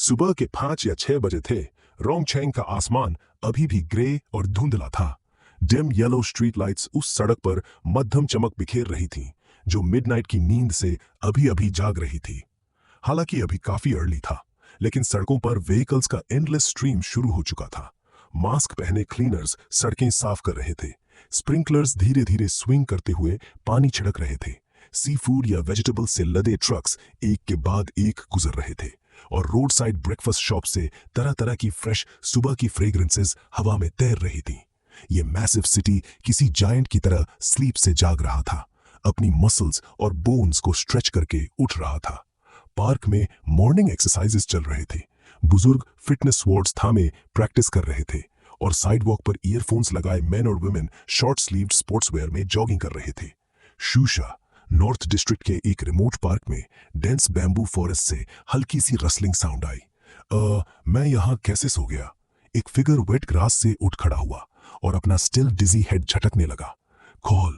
सुबह के 5 या 6 बजे थे। रोंगचेंग का आसमान अभी भी ग्रे और धुंधला था। डिम येलो स्ट्रीट लाइट्स उस सड़क पर मध्यम चमक बिखेर रही थीं, जो मिडनाइट की नींद से अभी अभी जाग रही थी। हालांकि अभी काफी अर्ली था, लेकिन सड़कों पर व्हीकल्स का एंडलेस स्ट्रीम शुरू हो चुका था। मास्क पहने क्लीनर्स सड़कें साफ कर रहे थे। स्प्रिंकलर्स धीरे धीरे स्विंग करते हुए पानी छिड़क रहे थे। सी फूड या वेजिटेबल से लदे ट्रक्स एक के बाद एक गुजर रहे थे, और रोड साइड ब्रेकफास्ट शॉप से तरह तरह की फ्रेश सुबह की फ्रेग्रेंसेस हवा में तैर रही थी। ये मैसिव सिटी किसी जायंट की तरह स्लीप से जाग रहा था, अपनी मसल्स और बोन्स को स्ट्रेच करके उठ रहा था। पार्क में मॉर्निंग एक्सरसाइजेस चल रहे थे। बुजुर्ग फिटनेस स्वॉर्ड्स थामे प्रैक्टिस कर रहे थे, और साइडवॉक पर ईयरफोन्स लगाए मेन और वुमेन शॉर्ट स्लीव्ड स्पोर्ट्सवेयर में जॉगिंग कर रहे थे। शूशा नॉर्थ डिस्ट्रिक्ट के एक रिमोट पार्क में डेंस बैम्बू फॉरेस्ट से हल्की सी रसलिंग साउंड आई। मैं यहाँ कैसे सो गया? एक फिगर वेट ग्रास से उठ खड़ा हुआ और अपना स्टिल डिजी हेड झटकने लगा। कॉल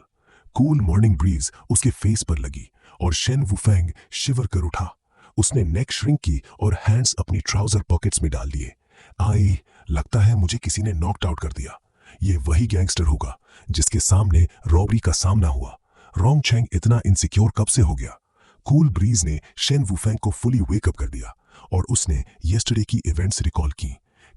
कूल मॉर्निंग ब्रीज उसके फेस पर लगी और शेन वुफेंग शिवर कर उठा। उसने नेक श्रिंक की और हैंड्स अपनी ट्राउजर पॉकेट्स में डाल लिए। आई, लगता है मुझे किसी ने नॉकड आउट कर दिया। ये वही गैंगस्टर होगा जिसके सामने रॉबरी का सामना हुआ। रोंगचेंग इतना इनसिक्योर कब से हो गया? कूल ब्रीज ने शेन वुफेंग को फुली वेकअप कर दिया, और उसने यस्टरडे की इवेंट्स रिकॉल की।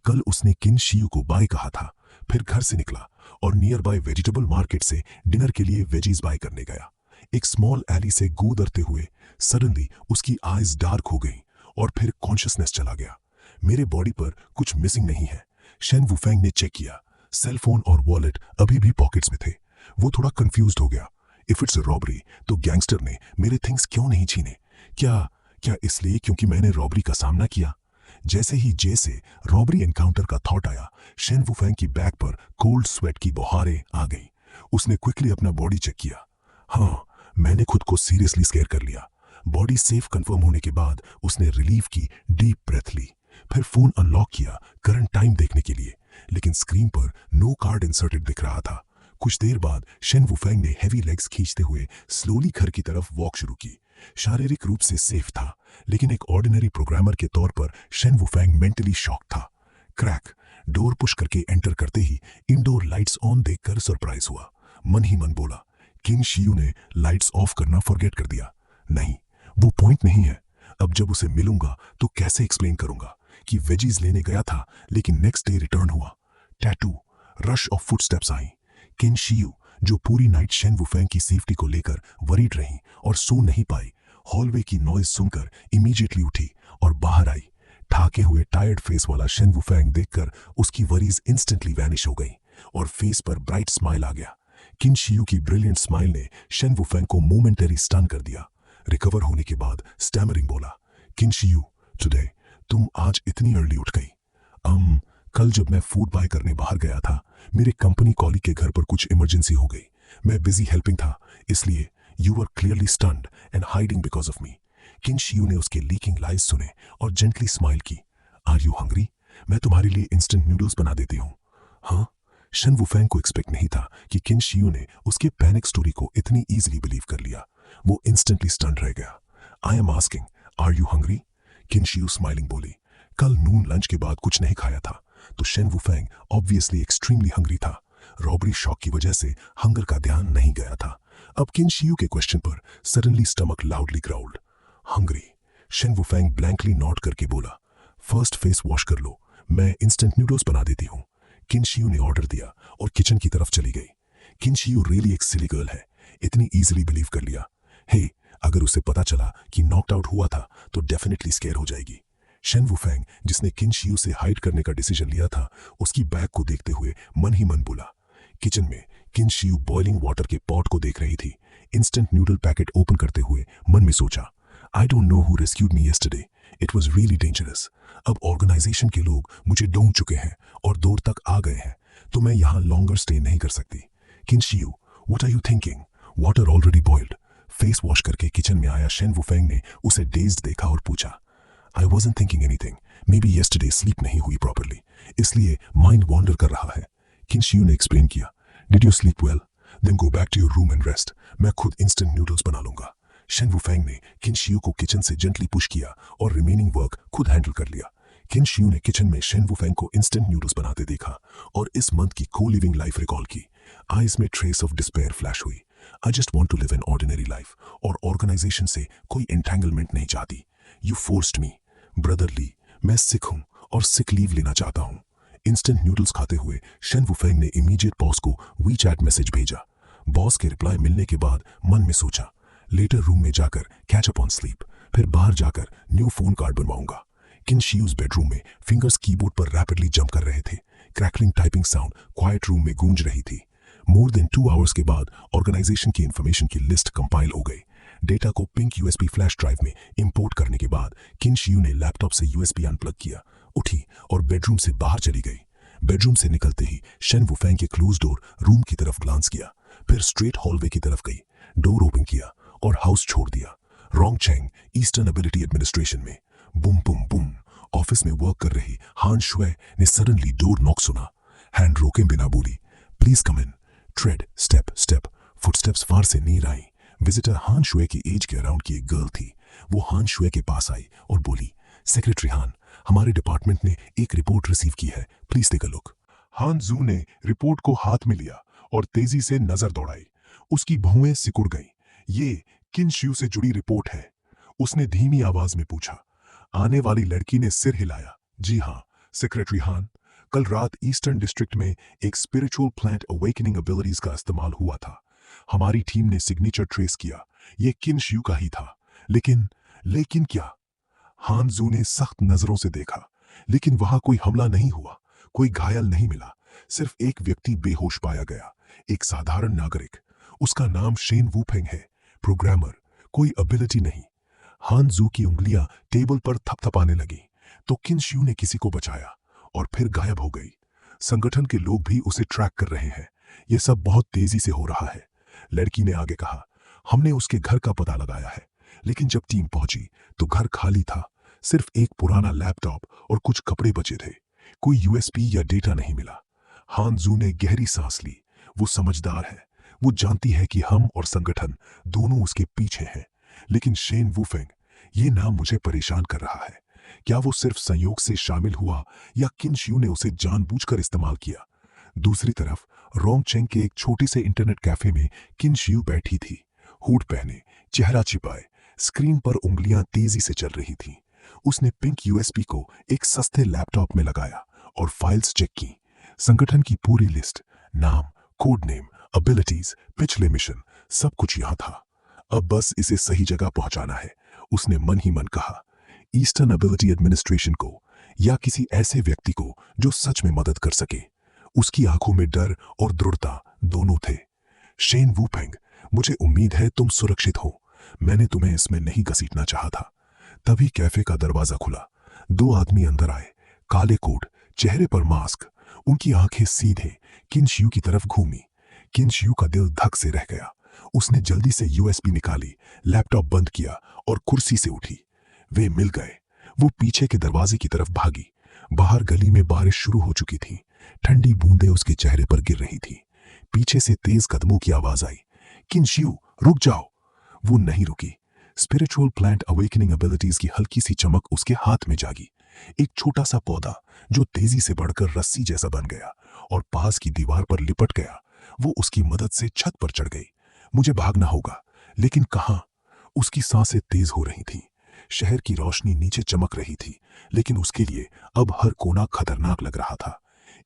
कल उसने किन शियू को बाय कहा था, फिर घर से निकला और नियर बाय वेजिटेबल मार्केट से डिनर के लिए वेजीज बाय करने गया। एक स्मॉल एली से गुजरते हुए सडनली उसकी आईज डार्क हो गई और फिर कॉन्शियसनेस चला गया। मेरे बॉडी पर कुछ मिसिंग नहीं है। शेन वुफेंग ने चेक किया। सेलफोन और वॉलेट अभी भी पॉकेट्स में थे। वो थोड़ा कंफ्यूज्ड हो गया। इफ इट्स रॉबरी, तो गैंगस्टर ने मेरे थिंग्स क्यों नहीं छीने? क्या इसलिए क्योंकि मैंने रॉबरी का सामना किया? जैसे ही जे से रॉबरी एनकाउंटर का थॉट आया, शेन वुफेंग की बैक पर कोल्ड स्वेट की बौहारें आ गई। उसने क्विकली अपना बॉडी चेक किया। हाँ, मैंने खुद को सीरियसली स्केयर कर लिया। बॉडी सेफ कंफर्म होने के बाद उसने रिलीफ की डीप ब्रेथ ली। फिर फोन अनलॉक किया करंट टाइम देखने के लिए, लेकिन स्क्रीन पर नो कार्ड इंसर्टेड दिख रहा था। कुछ देर बाद शेन वुफेंग ने हेवी लेग्स खींचते हुए स्लोली घर की तरफ वॉक शुरू की। शारीरिक रूप से सेफ था, लेकिन एक ऑर्डिनरी प्रोग्रामर के तौर पर शेन वुफेंग मेंटली शॉक था। क्रैक डोर पुश करके एंटर करते ही इंडोर लाइट्स ऑन देखकर सरप्राइज हुआ। मन ही मन बोला, किन शियू ने लाइट्स ऑफ करना फॉरगेट कर दिया। नहीं, वो पॉइंट नहीं है। अब जब उसे मिलूंगा तो कैसे एक्सप्लेन करूंगा कि वेजीज लेने गया था लेकिन नेक्स्ट डे रिटर्न हुआ। टैटू रश ऑफ फुटस्टेप्स आई। किन शियू, जो पूरी नाइट शेन वुफेंग की सेफ्टी को लेकर वरीड रही और सो नहीं पाई, हॉलवे की नॉइज सुनकर इमीडिएटली उठी और बाहर आई। ठाके हुए टायर्ड फेस वाला शेन वुफेंग देखकर उसकी वरीज इंस्टेंटली वैनिश हो गई और फेस पर ब्राइट स्माइल आ गया। किन शियू की ब्रिलियंट स्माइल ने शेन वुफेंग को मोमेंटरी स्टन कर दिया। रिकवर होने के बाद स्टैमरिंग बोला, किन शियू, टुडे तुम आज इतनी अर्ली उठ गई? कल जब मैं फूड बाय करने बाहर गया था, मेरे कंपनी कॉलीग के घर पर कुछ इमरजेंसी हो गई। मैं बिजी हेल्पिंग था, इसलिए you were clearly stunned and hiding because of me. Qin Xiu ने उसके लीकिंग लाइज सुने और जेंटली स्माइल की। Are you hungry? मैं तुम्हारे लिए इंस्टेंट नूडल्स बना देती हूँ। हाँ? शेन वुफेंग को एक्सपेक्ट नहीं था कि किन शियू ने उसके पैनिक स्टोरी को इतनी इजीली बिलीव कर लिया। वो इंस्टेंटली स्टन्ड रह गया। I am asking, are you hungry? Qin Xiu smiling बोली। कल नून लंच के बाद कुछ नहीं खाया था, तो शेन वुफेंग ऑब्वियसली एक्सट्रीमली हंग्री था। रॉबरी शॉक की वजह से हंगर का ध्यान नहीं गया था। अब किन शियू के क्वेश्चन पर suddenly stomach loudly growled. Hungry? Shen Wufeng blankly nod करके बोला, फर्स्ट फेस वॉश कर लो, मैं इंस्टेंट नूडल्स बना देती हूँ। किन शियू ने ऑर्डर दिया और किचन की तरफ चली गई। किन शियू रियली एक सिली गर्ल है, इतनी इजीली बिलीव कर लिया। हे, अगर उसे पता चला कि नॉकड आउट हुआ था तो डेफिनेटली स्केयर हो जाएगी। शेन वुफेंग, जिसने किन शियू से हाइड करने का डिसीजन लिया था, उसकी बैग को देखते हुए मन ही मन बोला। किचन में किन शियू बॉइलिंग वाटर के पॉट को देख रही थी। इंस्टेंट नूडल पैकेट ओपन करते हुए मन में सोचा, I don't know who rescued me yesterday, it was really dangerous. अब ऑर्गेनाइजेशन के लोग मुझे ढूंढ चुके हैं और दूर तक आ गए हैं, तो मैं यहाँ लॉन्गर स्टे नहीं कर सकती। Qin Xiu, what are you thinking? Water already boiled. Face wash करके किचन में आया शेन वुफेंग ने उसे डेज्ड देखा और पूछा, I wasn't thinking anything. Maybe yesterday sleep नहीं हुई properly, इसलिए mind wander कर रहा है। किन शियू ने एक्सप्लेन किया, Did you sleep well? Then go back to your room and rest. मैं खुद instant noodles बना लूंगा। शेन वुफेंग ने किन शियू को किचन से जेंटली पुश किया और रिमेनिंग वर्क खुद हैंडल कर लिया। किन शियू ने किचन में शेन वुफेंग को इंस्टेंट नूडल्स बनाते देखा और इस मंथ की को लिविंग लाइफ रिकॉल की। आईज में ट्रेस ऑफ डिस्पेयर फ्लैश हुई। I just want to live an ordinary life और ऑर्गेनाइजेशन से कोई एंटेंगलमेंट नहीं चाहती। You forced me. ब्रदरली, मैं सिक हूं और सिक लीव लेना चाहता हूं। इंस्टेंट नूडल्स खाते हुए शेन वुफेंग ने इमीडिएट बॉस को वीचैट मैसेज भेजा। बॉस के रिप्लाई मिलने के बाद मन में सोचा, लेटर रूम में जाकर कैच अप ऑन स्लीप, फिर बाहर जाकर न्यू फोन कार्ड बनवाऊंगा। किन शियूज बेडरूम में फिंगर्स कीबोर्ड पर रैपिडली जंप कर रहे थे। Crackling typing sound quiet room में गूंज रही थी। मोर देन 2 आवर्स के बाद ऑर्गेनाइजेशन की इंफॉर्मेशन की लिस्ट कंपाइल हो गई। डेटा को पिंक यूएसबी फ्लैश ड्राइव में इंपोर्ट करने के बाद किन शियू ने लैपटॉप से यूएसबी अनप्लग किया, उठी और बेडरूम से बाहर चली गई। बेडरूम से निकलते ही शेन वुफेंग के क्लोज डोर रूम की तरफ ग्लांस किया, फिर स्ट्रेट हॉलवे की तरफ गई, डोर ओपन किया और हाउस छोड़ दिया। रोंगचेंग ईस्टर्न एबिलिटी एडमिनिस्ट्रेशन में। बुम बुम बुम। ऑफिस में वर्क कर रही हान शुए ने सडनली डोर नॉक सुना। हैंड रोके बिना बोली, please come in. Tread step step. Footsteps far से नीर आई। विजिटर हान शुए की एज के अराउंड की एक गर्ल थी। वो हान शुए के पास आई और बोली, सेक्रेटरी हान, हमारे डिपार्टमेंट ने एक रिपोर्ट रिसीव की है, प्लीज टेक अ लुक। हान जू ने रिपोर्ट को हाथ में लिया और तेजी से नजर दौड़ाई। उसकी भौएं सिकुड़ गईं। ये किन शियू से जुड़ी रिपोर्ट है। उसने धीमी आवाज में पूछा। आने वाली लड़की ने सिर हिलाया। जी हां सेक्रेटरी हान, कल रात ईस्टर्न डिस्ट्रिक्ट में एक स्पिरिचुअल प्लांट अवेकनिंग एबिलिटीज का इस्तेमाल हुआ था। हमारी टीम ने सिग्नेचर ट्रेस किया, ये किन शियू का ही था। लेकिन क्या? हान जू ने सख्त नजरों से देखा, लेकिन वहां कोई हमला नहीं हुआ, कोई घायल नहीं मिला। सिर्फ एक व्यक्ति बेहोश पाया गया, एक साधारण नागरिक। उसका नाम शेन वुफेंग है, प्रोग्रामर, कोई एबिलिटी नहीं। हान जू की उंगलियां टेबल पर थपथपाने लगी। तो किन शियू ने किसी को बचाया और फिर गायब हो गई। संगठन के लोग भी उसे ट्रैक कर रहे हैं। यह सब बहुत तेजी से हो रहा है। लड़की ने आगे कहा, हमने उसके घर का पता लगाया है, लेकिन जब टीम पहुंची तो घर खाली था। सिर्फ एक पुराना लैपटॉप और कुछ कपड़े बचे थे। कोई यूएसबी या डेटा नहीं मिला। हान जू ने गहरी सांस ली। वो समझदार है। वो जानती है कि हम और संगठन दोनों उसके पीछे हैं। लेकिन शेन वुफेंग, ये नाम मुझे परेशान कर रहा है। क्या वो सिर्फ संयोग से शामिल हुआ या किन शियू ने उसे जानबूझकर इस्तेमाल किया? दूसरी तरफ रोंगचेंग के एक छोटे से इंटरनेट कैफे में किन शियू बैठी थी, हुड पहने, चेहरा छिपाए। स्क्रीन पर उंगलियां तेजी से चल रही थीं। उसने पिंक यूएसबी को एक सस्ते लैपटॉप में लगाया और फाइल्स चेक की। संगठन की पूरी लिस्ट, नाम, कोड नेम, एबिलिटीज, पिछले मिशन, सब कुछ यहां था। अब बस इसे सही जगह पहुंचाना है, उसने मन ही मन कहा। ईस्टर्न एबिलिटी एडमिनिस्ट्रेशन को या किसी ऐसे व्यक्ति को जो सच में मदद कर सके। उसकी आंखों में डर और दृढ़ता दोनों थे। शेन वुफेंग, मुझे उम्मीद है तुम सुरक्षित हो। मैंने तुम्हें इसमें नहीं घसीटना चाहा था। तभी कैफे का दरवाजा खुला। 2 आदमी अंदर आए, काले कोट, चेहरे पर मास्क। उनकी आंखें सीधे किन शियू की तरफ घूमी। किन शियू का दिल धक से रह गया। उसने जल्दी से यूएसबी निकाली, लैपटॉप बंद किया और कुर्सी से उठी। वे मिल गए। वो पीछे के दरवाजे की तरफ भागी। बाहर गली में बारिश शुरू हो चुकी थी। ठंडी बूंदें उसके चेहरे पर गिर रही थी। पीछे से तेज कदमों की आवाज आई, किन शियू, रुक जाओ। वो नहीं रुकी। स्पिरिचुअल प्लांट अवेकनिंग एबिलिटीज की हल्की सी चमक उसके हाथ में जागी। एक छोटा सा पौधा जो तेजी से बढ़कर रस्सी जैसा बन गया और पास की दीवार पर लिपट गया। वो उसकी मदद से छत पर चढ़ गई। मुझे भागना होगा, लेकिन कहां? उसकी सांसें तेज हो रही थीं। शहर की रोशनी नीचे चमक रही थी, लेकिन उसके लिए अब हर कोना खतरनाक लग रहा था।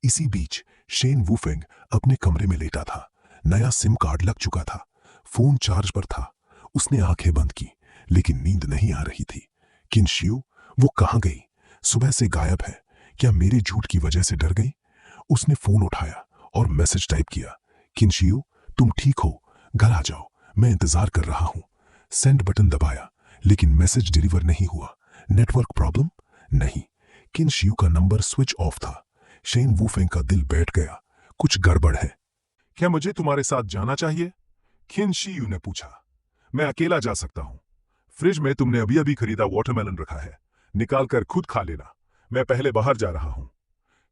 इसी बीच शेन वुफेंग अपने कमरे में लेटा था। नया सिम कार्ड लग चुका था। फोन चार्ज पर था। उसने आंखें बंद की, लेकिन नींद नहीं आ रही थी। किन शियू, वो कहां गई? सुबह से गायब है। क्या मेरे झूठ की वजह से डर गई? उसने फोन उठाया और मैसेज टाइप किया, किन शियू, तुम ठीक हो? घर आ जाओ, मैं इंतजार कर रहा हूं। सेंड बटन दबाया, लेकिन मैसेज डिलीवर नहीं हुआ। Network problem? नहीं। किन शियू का नंबर स्विच ऑफ था। शेन वुफेंग का दिल बैठ गया। कुछ गड़बड़ है। क्या मुझे तुम्हारे साथ जाना चाहिए? किन शियू ने पूछा। मैं अकेला जा सकता हूं। फ्रिज में तुमने अभी अभी खरीदा वाटरमेलन रखा है, निकाल कर खुद खा लेना। मैं पहले बाहर जा रहा हूं,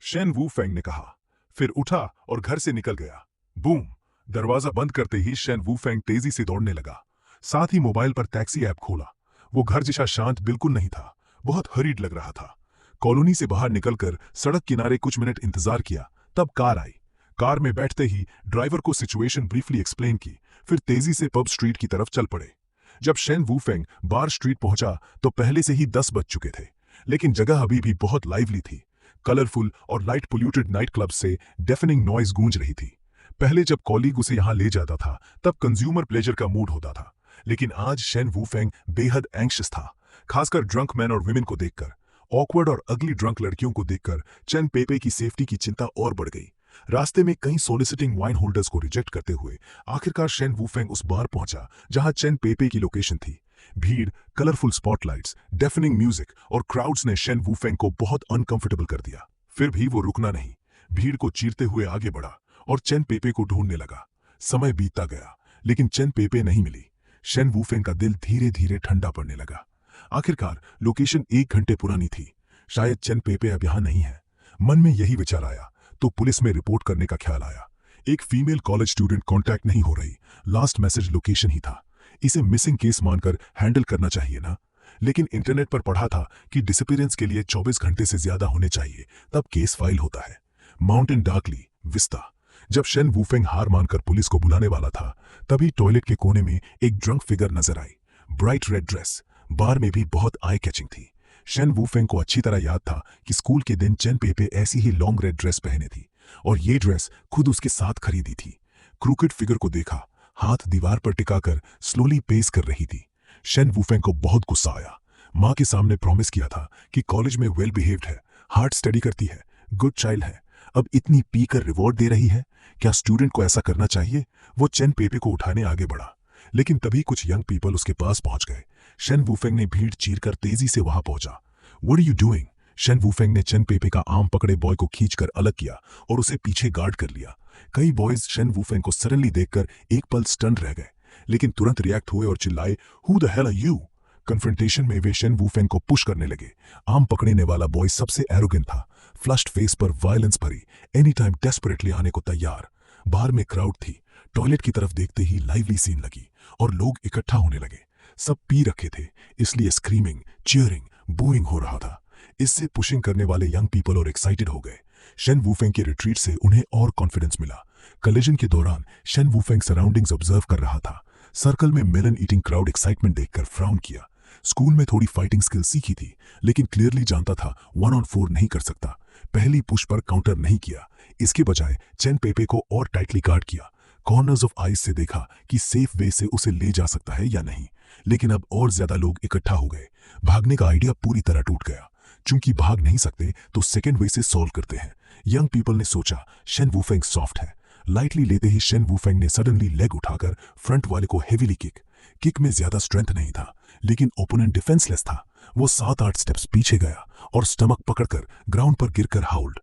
शेन वुफेंग ने कहा। फिर उठा और घर से निकल गया। बूम। दरवाजा बंद करते ही शेन वुफेंग तेजी से दौड़ने लगा। साथ ही मोबाइल पर टैक्सी ऐप खोला। वो घर जैसा शांत बिल्कुल नहीं था, बहुत हरीड लग रहा था। कॉलोनी से बाहर निकलकर सड़क किनारे कुछ मिनट इंतजार किया, तब कार आई। कार में बैठते ही ड्राइवर को सिचुएशन ब्रीफली एक्सप्लेन की, फिर तेजी से पब स्ट्रीट की तरफ चल पड़े। जब शेन वूफेंग बार स्ट्रीट पहुंचा तो पहले से ही 10 बज चुके थे, लेकिन जगह अभी भी बहुत लाइवली थी। कलरफुल और लाइट पोल्यूटेड नाइट क्लब से डेफनिंग नॉइज गूंज रही थी। पहले जब कॉलीग उसे यहां ले जाता था तब कंज्यूमर प्लेजर का मूड होता था, लेकिन आज शेन वूफेंग बेहद एंग्शियस था, खासकर ड्रंक मैन और विमेन को देखकर। ऑकवर्ड और अगली ड्रंक लड़कियों को देखकर चेन पेपे की सेफ्टी की चिंता और बढ़ गई। रास्ते में कई सोलिसिटिंग वाइन होल्डर्स को रिजेक्ट करते हुए आखिरकार शेन वूफेंग उस बार पहुंचा जहां चेन पेपे की लोकेशन थी। भीड़, कलरफुल स्पॉटलाइट्स, डेफनिंग म्यूजिक और क्राउड्स ने शेन वूफेंग को बहुत अनकंफर्टेबल कर दिया। फिर भी वो रुकना नहीं, भीड़ को चीरते हुए आगे बढ़ा और चेन पेपे को ढूंढने लगा। समय बीतता गया, लेकिन चेन पेपे नहीं मिली। शेन वूफेंग का दिल धीरे धीरे ठंडा पड़ने लगा। आखिरकार लोकेशन 1 घंटे पुरानी थी, शायद चेन पेपे अब यहां नहीं है। मन में यही विचार आया तो पुलिस में रिपोर्ट करने का ख्याल आया। एक फीमेल कॉलेज स्टूडेंट कांटेक्ट नहीं हो रही, लास्ट मैसेज लोकेशन ही था। इसे मिसिंग केस मानकर हैंडल करना चाहिए ना, लेकिन इंटरनेट पर पढ़ा था कि डिसअपीयरेंस के लिए 24 घंटे से ज्यादा होने चाहिए, तब केस फाइल होता है। Mountain darkly vista. जब शेन वूफेंग हार मानकर पुलिस को बुलाने वाला था, तभी टॉयलेट के कोने में एक ड्रंक फिगर नजर आई। ब्राइट रेड ड्रेस, बार में भी बहुत आई कैचिंग थी। शेन वूफेंग को अच्छी तरह याद था कि स्कूल के दिन चेन पेपे ऐसी ही लॉन्ग रेड ड्रेस पहने थी और ये ड्रेस खुद उसके साथ खरीदी थी। क्रूकेड फिगर को देखा, हाथ दीवार पर टिकाकर स्लोली पेस कर रही थी। शेन वूफेंग को बहुत गुस्सा आया। मां के सामने प्रॉमिस किया था कि कॉलेज में वेल बिहेव्ड है, हार्ड स्टडी करती है, गुड चाइल्ड है, अब इतनी पीकर रिवॉर्ड दे रही है। क्या स्टूडेंट को ऐसा करना चाहिए? वो चेन पेपे को उठाने आगे बढ़ा, लेकिन तभी कुछ यंग पीपल उसके पास पहुंच गए। शेन वूफेंग ने भीड़ चीरकर तेजी से वहां पहुंचा। What are you doing? Shen Wufeng ने चेन पेपे का आर्म पकड़े बॉय को खींचकर अलग किया और उसे पीछे गार्ड कर लिया। कई बॉयज शेन वूफेंग को सडनली देखकर एक पल स्टन रह गए, लेकिन तुरंत रिएक्ट हुए और चिल्लाए, who the hell are you? Confrontation में वे शेन वूफेंग को पुश करने लगे। आर्म पकड़ने वाला बॉय सबसे एरोगेंट था, फ्लश्ड फेस पर वायलेंस भरी, एनी टाइम डेस्परेटली आने को तैयार। बाहर में क्राउड थी। टॉयलेट की तरफ देखते ही लाइवली सीन लगी और लोग इकट्ठा होने लगे। सब पी रखे थे, इसलिए स्क्रीमिंग, चीयरिंग, बूइंग हो रहा था। इससे पुशिंग करने वाले यंग पीपल और एक्साइटेड हो गए। शेन वूफेंग के रिट्रीट से उन्हें और कॉन्फिडेंस मिला। कलिजन के दौरान शेन वूफेंग सराउंडिंग्स ऑब्जर्व कर रहा था। सर्कल में मेलन ईटिंग क्राउड एक्साइटमेंट देखकर फ्राउन किया। स्कूल में थोड़ी फाइटिंग स्किल सीखी थी, लेकिन क्लियरली जानता था 1 on 4 नहीं कर सकता। पहली पुश पर काउंटर नहीं किया, इसके बजाय चेन पेपे को और टाइटली गार्ड किया। कॉर्नर्स ऑफ आइज से देखा कि सेफ वे से उसे ले जा सकता है या नहीं, लेकिन अब और ज्यादा लोग इकट्ठा हो गए। भागने का आइडिया पूरी तरह टूट गया। चूंकि भाग नहीं सकते तो सेकेंड वे से सॉल्व करते हैं। यंग पीपल ने सोचा शेन वूफेंग सॉफ्ट है। लाइटली लेते ही शेन वूफेंग ने सडनली लेग उठाकर फ्रंट वाले को हेवीली किक में ज्यादा स्ट्रेंथ नहीं था, लेकिन ओपोनेंट डिफेंसलेस था। वो 7-8 स्टेप्स पीछे गया और स्टमक पकड़कर ग्राउंड पर गिरकर हाउल्ड।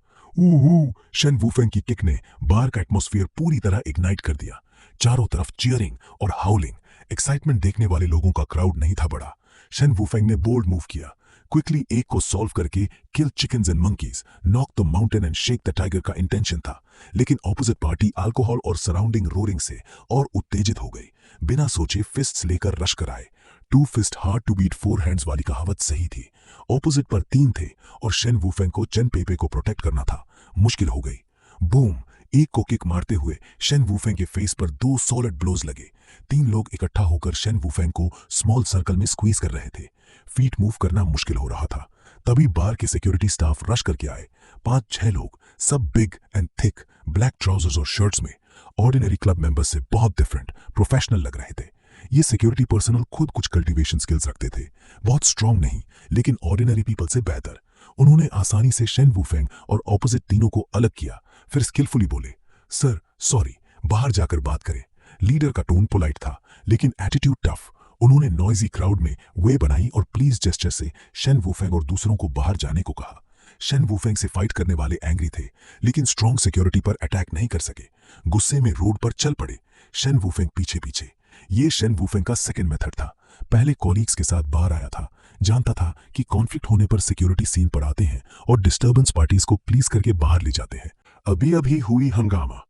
शेन वूफेंग की किक ने बार का एटमॉस्फेयर पूरी तरह इग्नाइट कर दिया। चारों तरफ चीयरिंग और हाउलिंग। एक्साइटमेंट देखने वाले लोगों का क्राउड नहीं था बड़ा। शेन वूफेंग ने बोल्ड मूव किया। क्विकली एक को सॉल्व करके kill chickens and monkeys, knock the mountain and shake the tiger का इंटेंशन था, लेकिन ऑपोजिट पार्टी अल्कोहल और सराउंडिंग रोरिंग से और उत्तेजित हो गई। बिना सोचे फिस्ट्स लेकर रश कर आए। 2 fist hard to beat 4 hands वाली कहावत सही थी। ऑपोजिट पर 3 थे और शेन वूफेंग को चेन पेपे को प्रोटेक्ट करना था। मुश्किल हो गई। बूम! एक को किक मारते हुए शेन वूफेंग के फेस पर 2 सॉलिड ब्लोज लगे। 3 लोग इकट्ठा होकर शेन वूफेंग को स्मॉल सर्कल में स्क्वीज कर रहे थे। फीट मूव करना मुश्किल हो रहा था। तभी बार के सिक्योरिटी स्टाफ रश करके आए। 5-6 लोग, सब big and thick, black trousers और शर्ट्स में। ऑर्डिनरी क्लब मेंबर्स से बहुत डिफरेंट, प्रोफेशनल लग रहे थे। ये सिक्योरिटी पर्सनल खुद कुछ कल्टीवेशन स्किल्स रखते थे, बहुत स्ट्रांग नहीं, लेकिन ऑर्डिनरी पीपल से बेहतर। उन्होंने आसानी से शेन वूफेंग और ऑपोजिट तीनों को अलग किया, फिर स्किलफुली बोले, सर सॉरी, बाहर जाकर बात करें। लीडर का टोन पोलाइट था, लेकिन एटीट्यूड टफ। उन्होंने नॉइजी क्राउड में वे बनाई और प्लीज जेस्चर से शेन वूफेंग और दूसरों को बाहर जाने को कहा। शेन वूफेंग से फाइट करने वाले एंग्री थे, लेकिन स्ट्रॉन्ग सिक्योरिटी पर अटैक नहीं कर सके। गुस्से में रोड पर चल पड़े, शेन वूफेंग पीछे पीछे। ये शेन वूफेंग का सेकंड मेथड था। पहले कॉलीग्स के साथ बाहर आया था, जानता था कि कॉन्फ्लिक्ट होने पर सिक्योरिटी सीन पर आते हैं और डिस्टर्बेंस पार्टीज को प्लीज करके बाहर ले जाते हैं। अभी अभी हुई हंगामा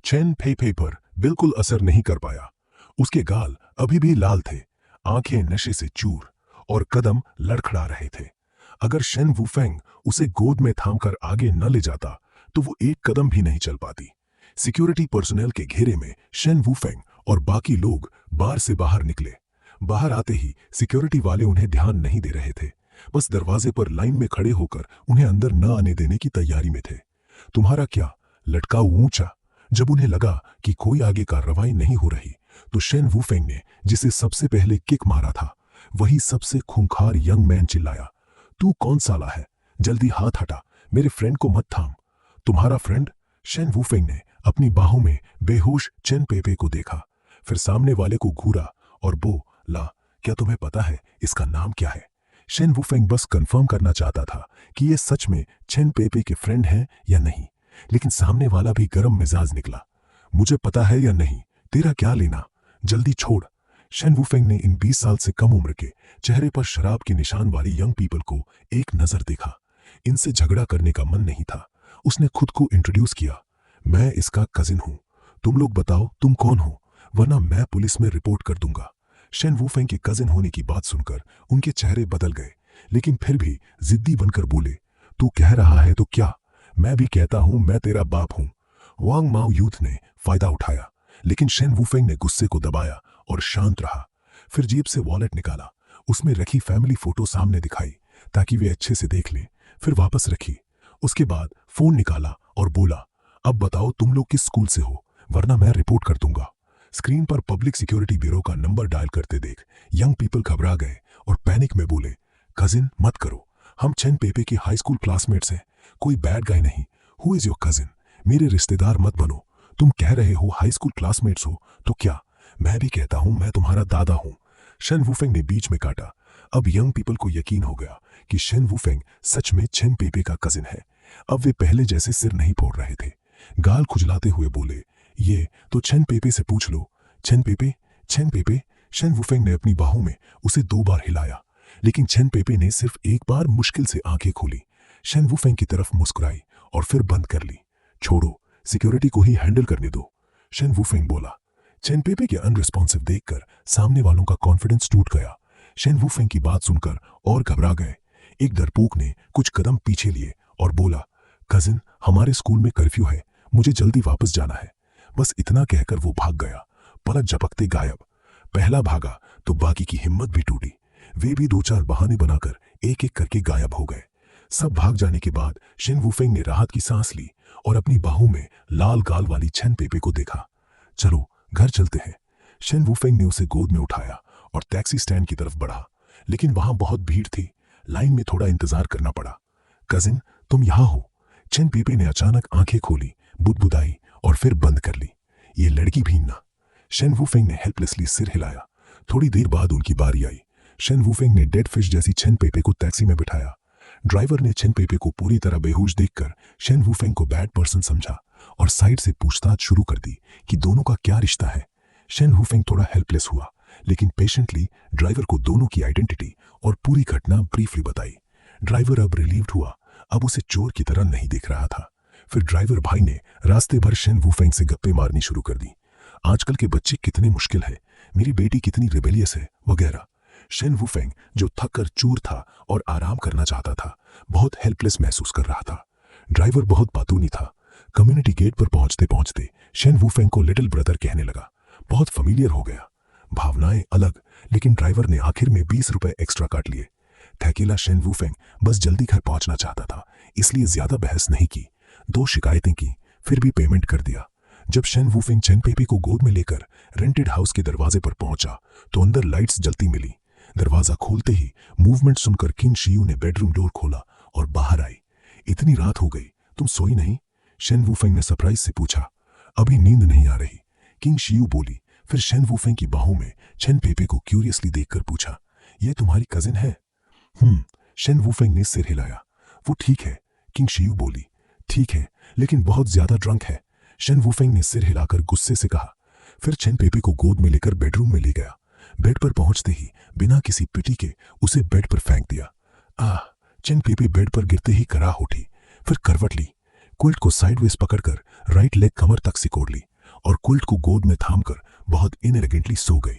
चेन पेपे पर बिल्कुल असर नहीं कर पाया। उसके गाल अभी भी लाल थे, आंखें नशे से चूर और कदम लड़खड़ा रहे थे। अगर शेन वुफेंग उसे गोद में थामकर आगे न ले जाता तो वो एक कदम भी नहीं चल पाती। सिक्योरिटी पर्सनल के घेरे में शेन वुफेंग और बाकी लोग बार से बाहर निकले। बाहर आते ही सिक्योरिटी वाले उन्हें ध्यान नहीं दे रहे थे, बस दरवाजे पर लाइन में खड़े होकर उन्हें अंदर न आने देने की तैयारी में थे। तुम्हारा क्या? लटकाऊ ऊंचा। जब उन्हें लगा कि कोई आगे कार्रवाई नहीं हो रही तो शेन वुफेंग ने जिसे सबसे पहले किक मारा था वही सबसे खूंखार यंग मैन चिल्लाया, तू कौन साला है? जल्दी हाथ हटा, मेरे फ्रेंड को मत थाम। तुम्हारा फ्रेंड? शेन वुफेंग ने अपनी बाहों में बेहोश चेन पेपे को देखा, फिर सामने वाले को घूरा और बोला, क्या तुम्हें पता है इसका नाम क्या है? शेन वुफेंग बस कंफर्म करना चाहता था कि ये सच में चेन पेपे के फ्रेंड हैं या नहीं, लेकिन सामने वाला भी गर्म मिजाज निकला। मुझे पता है या नहीं, तेरा क्या लेना? जल्दी छोड़। शेन वुफेंग ने इन 20 साल से कम उम्र के चेहरे पर शराब के निशान वाली यंग पीपल को एक नजर देखा। इनसे झगड़ा करने का मन नहीं था। उसने खुद को इंट्रोड्यूस किया, मैं इसका कजिन हूं। तुम लोग बताओ तुम कौन हो, वरना मैं पुलिस में रिपोर्ट कर दूंगा। शेन वुफेंग के कजिन होने की बात सुनकर उनके चेहरे बदल गए, लेकिन फिर भी जिद्दी बनकर बोले, तू कह रहा है तो क्या? मैं भी कहता हूं मैं तेरा बाप हूं। वांग माओ यूथ ने फायदा उठाया, लेकिन शेन वुफेंग ने गुस्से को दबाया और शांत रहा। फिर जेब से वॉलेट निकाला, उसमें रखी फैमिली फोटो सामने दिखाई ताकि वे अच्छे से देख लें, फिर वापस रखी। उसके बाद फोन निकाला और बोला, अब बताओ तुम लोग किस स्कूल से हो, वरना मैं रिपोर्ट कर दूंगा। स्क्रीन पर पब्लिक सिक्योरिटी ब्यूरो का नंबर डायल करते देख यंग पीपल घबरा गए और पैनिक में बोले, कजिन मत करो, हम चेन पेपे के हाई स्कूल क्लासमेट्स हैं, कोई बैड गाय नहीं। Who is your cousin? मेरे रिश्तेदार मत बनो। तुम कह रहे हो हाई स्कूल क्लासमेट्स हो तो क्या? मैं भी कहता हूं मैं तुम्हारा दादा हूं। शेन वुफेंग ने बीच में काटा। अब यंग पीपल को यकीन हो गया कि शेन वुफेंग सच में चेन पेपे का कजिन है। अब वे पहले जैसे सिर नहीं फोड़ रहे थे। गाल खुजलाते हुए बोले, ये तो चेन पेपे से पूछ लो। चेन पेपे? चेन पेपे? शेन वुफेंग ने अपनी बाहों में उसे 2 बार हिलाया, लेकिन चेन पेपे ने सिर्फ एक बार मुश्किल से आंखें खोली, शेन वुफेंग की तरफ मुस्कुराई और फिर बंद कर ली। छोड़ो, सिक्योरिटी को ही हैंडल करने दो, शेन वुफेंग बोला। चेन पेपे के अनरिस्पॉन्सिव देखकर सामने वालों का कॉन्फिडेंस टूट गया। शेन वुफेंग की बात सुनकर और घबरा गए। एक डरपोक ने कुछ कदम पीछे लिए और बोला, कजिन हमारे स्कूल में कर्फ्यू है, मुझे जल्दी वापस जाना है। बस इतना कहकर वो भाग गया, पलक झपकते गायब। पहला भागा तो बाकी की हिम्मत भी टूटी। वे भी 2-4 बहाने बनाकर एक एक करके गायब हो गए। सब भाग जाने के बाद शेन वुफेंग ने राहत की सांस ली और अपनी बाहों में लाल गाल वाली चेन पेपे को देखा। चलो घर चलते हैं। शेन वुफेंग ने उसे गोद में उठाया और टैक्सी स्टैंड की तरफ बढ़ा, लेकिन वहां बहुत भीड़ थी, लाइन में थोड़ा इंतजार करना पड़ा। कजिन तुम यहां हो? चेन पेपे ने अचानक आंखें खोली, बुदबुदाई और फिर बंद कर ली। ये लड़की भी ना? शेन वुफेंग ने हेल्पलेसली सिर हिलाया। थोड़ी देर बाद उनकी बारी आई। शेन वुफेंग ने डेड फिश जैसी चेन पेपे को टैक्सी में बिठाया। ड्राइवर ने चेन पेपे को पूरी तरह बेहोश देखकर शेन वुफेंग को बैड पर्सन समझा और साइड से पूछताछ शुरू कर दी कि दोनों का क्या रिश्ता है। शेन वुफेंग थोड़ा हेल्पलेस हुआ, लेकिन पेशेंटली ड्राइवर को दोनों की आइडेंटिटी और पूरी घटना ब्रीफली बताई। ड्राइवर अब रिलीव्ड हुआ, अब उसे चोर की तरह नहीं दिख रहा था। फिर ड्राइवर भाई ने रास्ते भर शेन वुफेंग से गप्पे मारनी शुरू कर दी। आजकल के बच्चे कितने मुश्किल है, मेरी बेटी कितनी रिबेलियस है वगैरह। शेन वुफेंग जो थक कर चूर था और आराम करना चाहता था, बहुत हेल्पलेस महसूस कर रहा था। ड्राइवर बहुत बातूनी था। कम्युनिटी गेट पर पहुंचते पहुंचते शेन वुफेंग को लिटिल ब्रदर कहने लगा। बहुत फेमिलियर हो गया। भावनाएं अलग, लेकिन ड्राइवर ने आखिर में 20 रुपए एक्स्ट्रा काट लिए। थकेला शेन वुफेंग बस जल्दी घर पहुंचना चाहता था, इसलिए ज्यादा बहस नहीं की। 2 शिकायतें की, फिर भी पेमेंट कर दिया। जब शेन वुफेंग चेन पेपे को गोद में लेकर रेंटेड हाउस के दरवाजे पर पहुंचा तो अंदर लाइट्स जलती मिली। दरवाजा खोलते ही मूवमेंट सुनकर किंग शियू ने बेडरूम डोर खोला और बाहर आई। इतनी रात हो गई, तुम सोई नहीं? शेन वुफेंग ने सरप्राइज से पूछा। अभी नींद नहीं आ रही, किंग शियू बोली। फिर शेन वुफेंग की बाहों में चेन पेपे को क्यूरियसली देखकर पूछा, ये तुम्हारी कजिन है? शेन वुफेंग ने सिर हिलाया। वो ठीक है, किंग शियू बोली। ठीक है, लेकिन बहुत ज्यादा ड्रंक है, शेन वुफेंग ने सिर हिलाकर गुस्से से कहा। फिर चेन पेपे को गोद में लेकर बेडरूम में ले गया। बेड पर पहुंचते ही बिना किसी पिटी के उसे बेड पर फेंक दिया। चेन पेपे बेड पर गिरते ही कराह उठी, फिर करवट ली, क्विल्ट को साइडवेज पकड़कर राइट लेग कमर तक सिकोड़ ली और क्विल्ट को गोद में थामकर बहुत इनएलिगेंटली सो गई।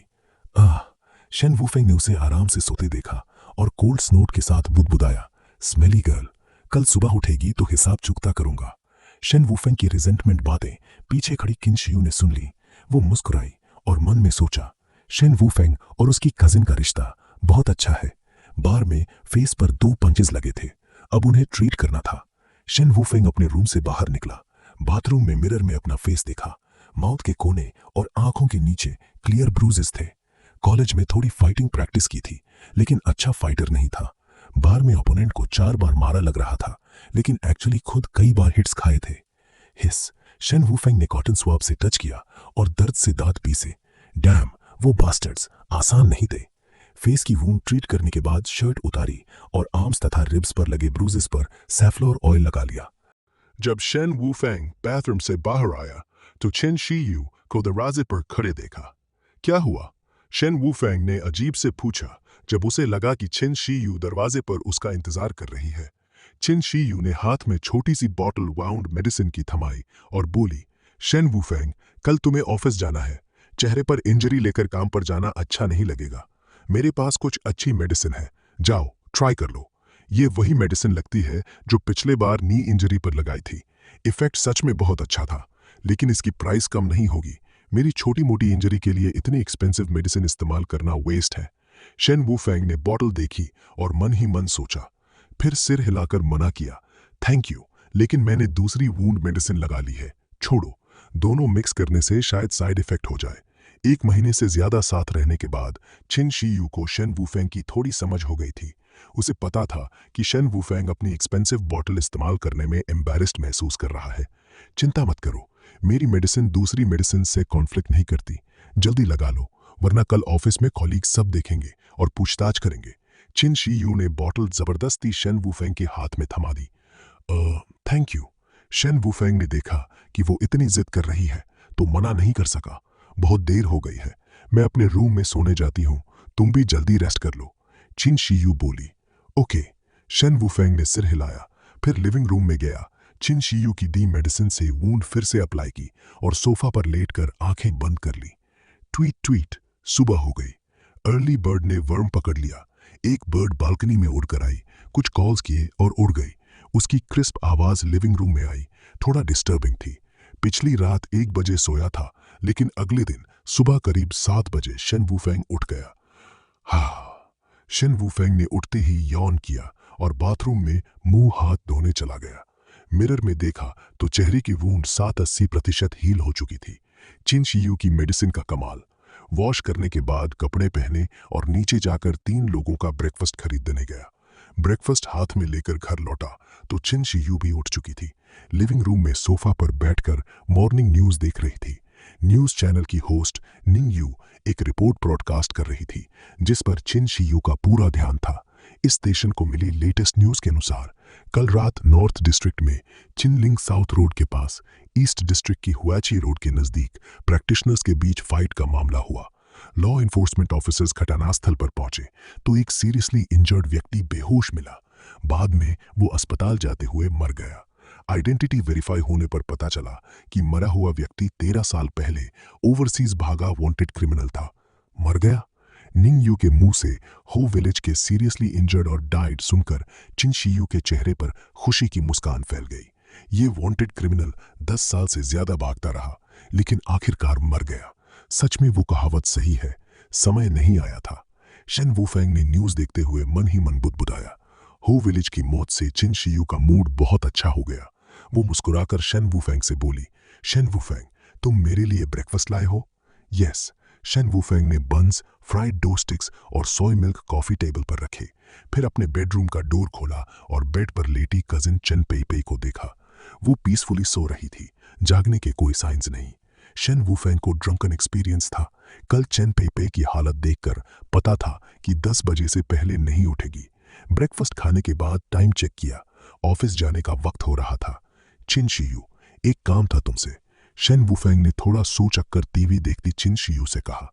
शेन वुफेंग ने उसे आराम से सोते देखा और कोल्ड स्नोट के साथ बुदबुदाया, स्मेली गर्ल, कल सुबह उठेगी तो हिसाब चुकता करूंगा। शेन वुफेंग की रिजेंटमेंट बातें पीछे खड़ी किन शियू ने सुन ली। वो मुस्कुराई और मन में सोचा, शेन वुफेंग और उसकी कजिन का रिश्ता बहुत अच्छा है। बार में फेस पर 2 पंचेस लगे थे, अब उन्हें ट्रीट करना था। शेन वुफेंग अपने रूम से बाहर निकला। बाथरूम में मिरर में अपना फेस देखा। माउथ के कोने और आंखों के नीचे क्लियर ब्रूजेस थे। कॉलेज में थोड़ी फाइटिंग प्रैक्टिस की थी, लेकिन अच्छा फाइटर नहीं था। बार में ओपोनेंट को 4 बार मारा लग रहा था, लेकिन एक्चुअली खुद कई बार हिट्स खाए थे। हिस, शेन वुफेंग ने कॉटन स्वाब से टच किया और दर्द से दांत पीसे। डैम, वो बास्टर्ड्स आसान नहीं थे। फेस की वूंड ट्रीट करने के बाद शर्ट उतारी और आर्म्स तथा रिब्स पर लगे ब्रूजेस पर सैफ्लोर ऑयल लगा लिया। जब शेन वुफेंग बाथरूम से बाहर आया तो चिन शियू को दरवाजे पर खड़े देखा। क्या हुआ? शेन वुफेंग ने अजीब से पूछा, जब उसे लगा कि चिन शियू दरवाजे पर उसका इंतजार कर रही है। चिन शियू ने हाथ में छोटी सी बॉटल वाउंड मेडिसिन की थमाई और बोली, शेन वुफेंग, कल तुम्हें ऑफिस जाना है। चेहरे पर इंजरी लेकर काम पर जाना अच्छा नहीं लगेगा। मेरे पास कुछ अच्छी मेडिसिन है, जाओ ट्राई कर लो। ये वही मेडिसिन लगती है जो पिछले बार नी इंजरी पर लगाई थी। इफेक्ट सच में बहुत अच्छा था, लेकिन इसकी प्राइस कम नहीं होगी। मेरी छोटी मोटी इंजरी के लिए इतनी एक्सपेंसिव मेडिसिन इस्तेमाल करना वेस्ट है। शेन वुफेंग ने बॉटल देखी और मन ही मन सोचा, फिर सिर हिलाकर मना किया, थैंक यू, लेकिन मैंने दूसरी वूंड मेडिसिन लगा ली है, छोड़ो। दोनों मिक्स करने से शायद साइड इफेक्ट हो जाए। 1 महीने से ज्यादा साथ रहने के बाद चिन शियू को शेन वुफेंग की थोड़ी समझ हो गई थी। उसे पता था कि शेन वुफेंग अपनी एक्सपेंसिव बॉटल इस्तेमाल करने में एम्बैरेस्ड महसूस कर रहा है। चिंता मत करो, मेरी मेडिसिन दूसरी मेडिसिन से कॉन्फ्लिक्ट नहीं करती। जल्दी लगा लो, वरना कल ऑफिस में कॉलीग सब देखेंगे और पूछताछ करेंगे। चिन शियू ने बॉटल जबरदस्ती शेन वुफेंग के हाथ में थमा दी। Thank you. शेन वुफेंग ने देखा कि वो इतनी जिद कर रही है तो मना नहीं कर सका। बहुत देर हो गई है, मैं अपने रूम में सोने जाती हूँ, तुम भी जल्दी रेस्ट कर लो। चिन शियू बोली। ओके। शेन वुफेंग ने सिर हिलाया, फिर लिविंग रूम में गया। चिन शियू की दी मेडिसिन से वूंड फिर से अप्लाई की और सोफा पर लेटकर आंखें बंद कर ली। ट्वीट ट्वीट, सुबह हो गई। अर्ली बर्ड ने वर्म पकड़ लिया। एक बर्ड बालकनी में उड़कर आई, कुछ कॉल्स किए और उड़ गई। उसकी क्रिस्प आवाज लिविंग रूम में आई, थोड़ा डिस्टर्बिंग थी। पिछली रात 1 बजे सोया था, लेकिन अगले दिन सुबह करीब 7 बजे शेन वुफेंग उठ गया। हाँ। शेन वुफेंग ने उठते ही यौन किया और बाथरूम में मुंह हाथ धोने चला गया। मिरर में देखा तो चेहरे की वूंड 70-80% हील हो चुकी थी। चिन शियू की मेडिसिन का कमाल। वॉश करने के बाद कपड़े पहने और नीचे जाकर 3 लोगों का ब्रेकफास्ट खरीदने गया। ब्रेकफास्ट हाथ में लेकर घर लौटा तो चिन शियू भी उठ चुकी थी। लिविंग रूम में सोफा पर बैठकर मॉर्निंग न्यूज देख रही थी। न्यूज चैनल की होस्ट निंग यू एक रिपोर्ट ब्रॉडकास्ट कर रही थी, जिस पर चिन शियू का पूरा ध्यान था। इस स्टेशन को मिली लेटेस्ट न्यूज के अनुसार कल रात नॉर्थ डिस्ट्रिक्ट में चिनलिंग साउथ रोड के पास ईस्ट डिस्ट्रिक्ट की हुआची रोड के नजदीक प्रैक्टिशनर्स के बीच फाइट का मामला हुआ। लॉ इन्फोर्समेंट ऑफिसर्स घटनास्थल पर पहुंचे तो एक सीरियसली इंजर्ड व्यक्ति बेहोश मिला। बाद में वो अस्पताल जाते हुए मर गया। आइडेंटिटी वेरीफाई होने पर पता चला कि मरा हुआ व्यक्ति 13 साल पहले ओवरसीज भागा वांटेड क्रिमिनल था। मर गया? निंग यू के मुंह से हो विलेज के सीरियसली इंजर्ड और डाइड सुनकर चिन शियू के चेहरे पर खुशी की मुस्कान फैल गई। ये वांटेड क्रिमिनल 10 साल से ज्यादा भागता रहा, लेकिन आखिरकार मर गया। सच में वो कहावत सही है, समय नहीं आया था। शेन वुफेंग ने न्यूज देखते हुए मन ही मन बुदबुदाया। हो विलेज की मौत से चिन शियू का मूड बहुत अच्छा हो गया। वो मुस्कुराकर शेन वुफेंग से बोली, शेन वुफेंग, तुम मेरे लिए ब्रेकफास्ट लाए हो? यस। शेन वुफेंग ने बंस, फ्राइड डो स्टिक्स और सोय मिल्क कॉफी टेबल पर रखे। फिर अपने बेडरूम का डोर खोला और बेड पर लेटी कजिन चेन पेई पेई को देखा। वो पीसफुली सो रही थी, जागने के कोई साइंस नहीं। शेन वुफेंग को ड्रंकन एक्सपीरियंस था। कल चेन पेई पेई की हालत देखकर पता था कि 10 बजे से पहले नहीं उठेगी। ब्रेकफास्ट खाने के बाद टाइम चेक किया, ऑफिस जाने का वक्त हो रहा था। चिन शियू, एक काम था तुमसे। शेन वुफेंग ने थोड़ा सोच कर टीवी देखती चिन शियू से कहा।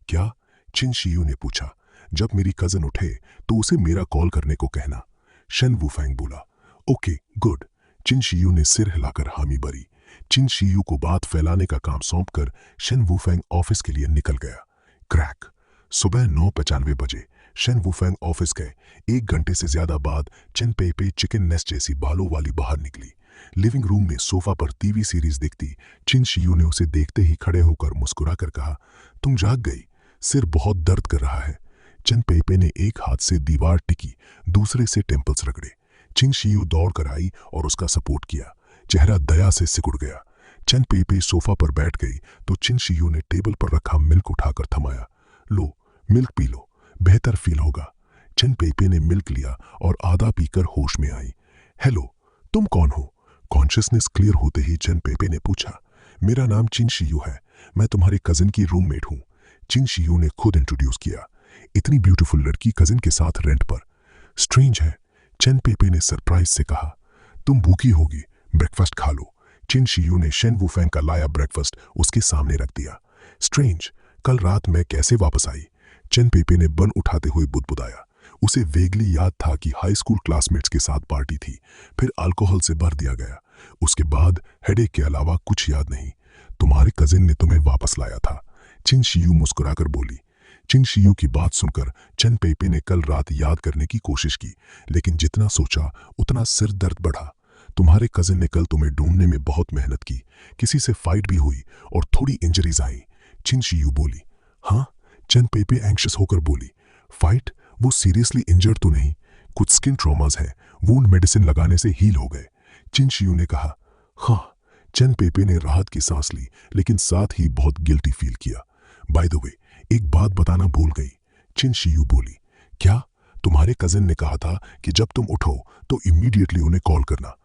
क्या? चिन शियू ने पूछा। जब मेरी कजन उठे तो उसे मेरा कॉल करने को कहना। शेन वुफेंग बोला। Okay good. चिन शियू ने सिर हिलाकर हामी भरी। चिन शियू को बात फैलाने का काम सौंपकर शेन वुफेंग ऑफिस के लिए निकल गया। क्रैक। सुबह 9:95 बजे शन वुफेंग ऑफिस गए। 1 घंटे से ज्यादा बाद चेन पेपे चिकन नेस्ट जैसी बालों वाली बाहर निकली। लिविंग रूम में सोफा पर टीवी सीरीज देखती चिन शियू ने उसे देखते ही खड़े होकर मुस्कुरा कर कहा, तुम जाग गई, सिर बहुत दर्द कर रहा है। चेन पेपे ने एक हाथ से दीवार टिकी, दूसरे से टेम्पल्स रगड़े। चिन शियू दौड़ कर आई और उसका सपोर्ट किया। चेहरा दया से सिकुड़ गया। चेन पेपे सोफा पर बैठ गई तो चिन शियू ने टेबल पर रखा मिल्क उठाकर थमाया। लो, मिल्क पी लो, बेहतर फील होगा। चेन पेपे ने मिल्क लिया और आधा पीकर होश में आई। हेलो, तुम कौन हो? कॉन्शियसनेस क्लियर होते ही चेन पेपे ने पूछा। मेरा नाम चिन शियू है, मैं तुम्हारे कजिन की रूममेट हूँ। चिन शियू ने खुद इंट्रोड्यूस किया। इतनी ब्यूटीफुल लड़की कजिन के साथ रेंट पर, स्ट्रेंज है। चेन पेपे ने सरप्राइज से कहा। तुम भूखी होगी, ब्रेकफास्ट खा लो। चिन शियू ने शेन वुफेंग का लाया ब्रेकफास्ट उसके सामने रख दिया। स्ट्रेंज, कल रात मैं कैसे वापस आई? चेन पेपे ने बन उठाते हुए बुदबुदाया। उसे वेगली याद था कि हाई स्कूल क्लासमेट्स के साथ पार्टी थी, फिर अल्कोहल से भर दिया गया। उसके बाद हेडेक के अलावा कुछ याद नहीं। तुम्हारे कजिन ने तुम्हें वापस लाया था, चिन शियू मुस्कुराकर बोली। चिन शियू की बात सुनकर चेन पेपे ने कल रात याद करने की कोशिश की, लेकिन जितना सोचा उतना सिर दर्द बढ़ा। तुम्हारे कजिन ने कल तुम्हें ढूंढने में बहुत मेहनत की, किसी से फाइट भी हुई और थोड़ी इंजरीज आई। चिन शियू बोली। हाँ? चेन पेपे एंग्शियस होकर बोली। फाइट? वो सीरियसली इंजर्ड तो नहीं? कुछ स्किन ट्रॉमास है, वूंड मेडिसिन लगाने से हील हो गए। चिन शियू ने कहा। हाँ। चेन पेपे ने राहत की सांस ली, लेकिन साथ ही बहुत गिल्टी फील किया। बाय द वे, एक बात बताना भूल गई। चिन शियू बोली। क्या? तुम्हारे कजिन ने कहा था कि जब तुम उठो तो इमीडिएटली उन्हें कॉल करना।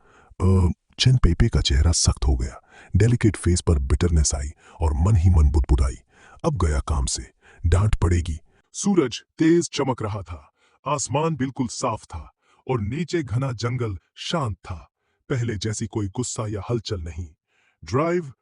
चेन पेपे का चेहरा सख्त हो गया। डेलिकेट फेस पर बिटरनेस आई और मन ही मन बुदबुदाई। अब गया काम से, डांट पड़ेगी। सूरज तेज चमक रहा था, आसमान बिल्कुल साफ था और नीचे घना जंगल शांत था। पहले जैसी कोई गुस्सा या हलचल नहीं। ड्राइव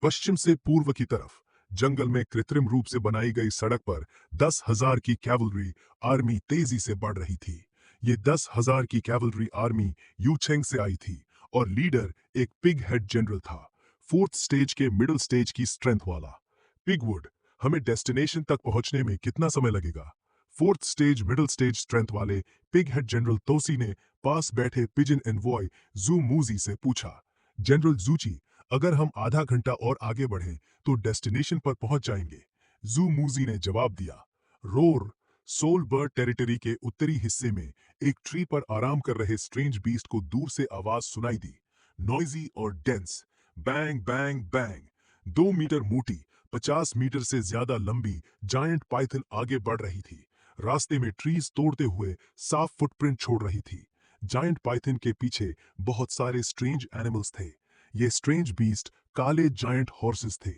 पश्चिम से पूर्व की तरफ जंगल में कृत्रिम रूप से बनाई गई सड़क पर 10,000 की कैवलरी आर्मी तेजी से बढ़ रही थी। ये 10,000 की कैवलरी आर्मी यूचेंग से आई थी और लीडर एक पिग हेड जनरल था, 4th स्टेज के मिडिल स्टेज की स्ट्रेंथ वाला। पिगवुड, हमें डेस्टिनेशन तक पहुंचने में कितना समय लगेगा? 4th stage middle stage strength वाले पिग हेड जनरल तोसी ने पास बैठे पिजन एनवॉय जू मूजी से पूछा। जनरल जूची, अगर हम आधा घंटा और आगे बढ़ें तो डेस्टिनेशन पर पहुंच जाएंगे। जू मूजी ने जवाब दिया। रोर, सोल बर्ड टेरिटरी के उत्तरी हिस्से में एक ट्री पर आराम कर रहे स्ट्रेंज बीस्ट को दूर से आवाज सुनाई दी, नॉइजी और dense. Bang bang bang. 2 meter मोटी, 50 मीटर से ज्यादा लंबी जायंट पाइथन आगे बढ़ रही थी। रास्ते में ट्रीज तोड़ते हुए साफ फुटप्रिंट छोड़ रही थी। जायंट पाइथन के पीछे बहुत सारे स्ट्रेंज एनिमल्स थे। ये स्ट्रेंज बीस्ट काले जायंट हॉर्सेस थे,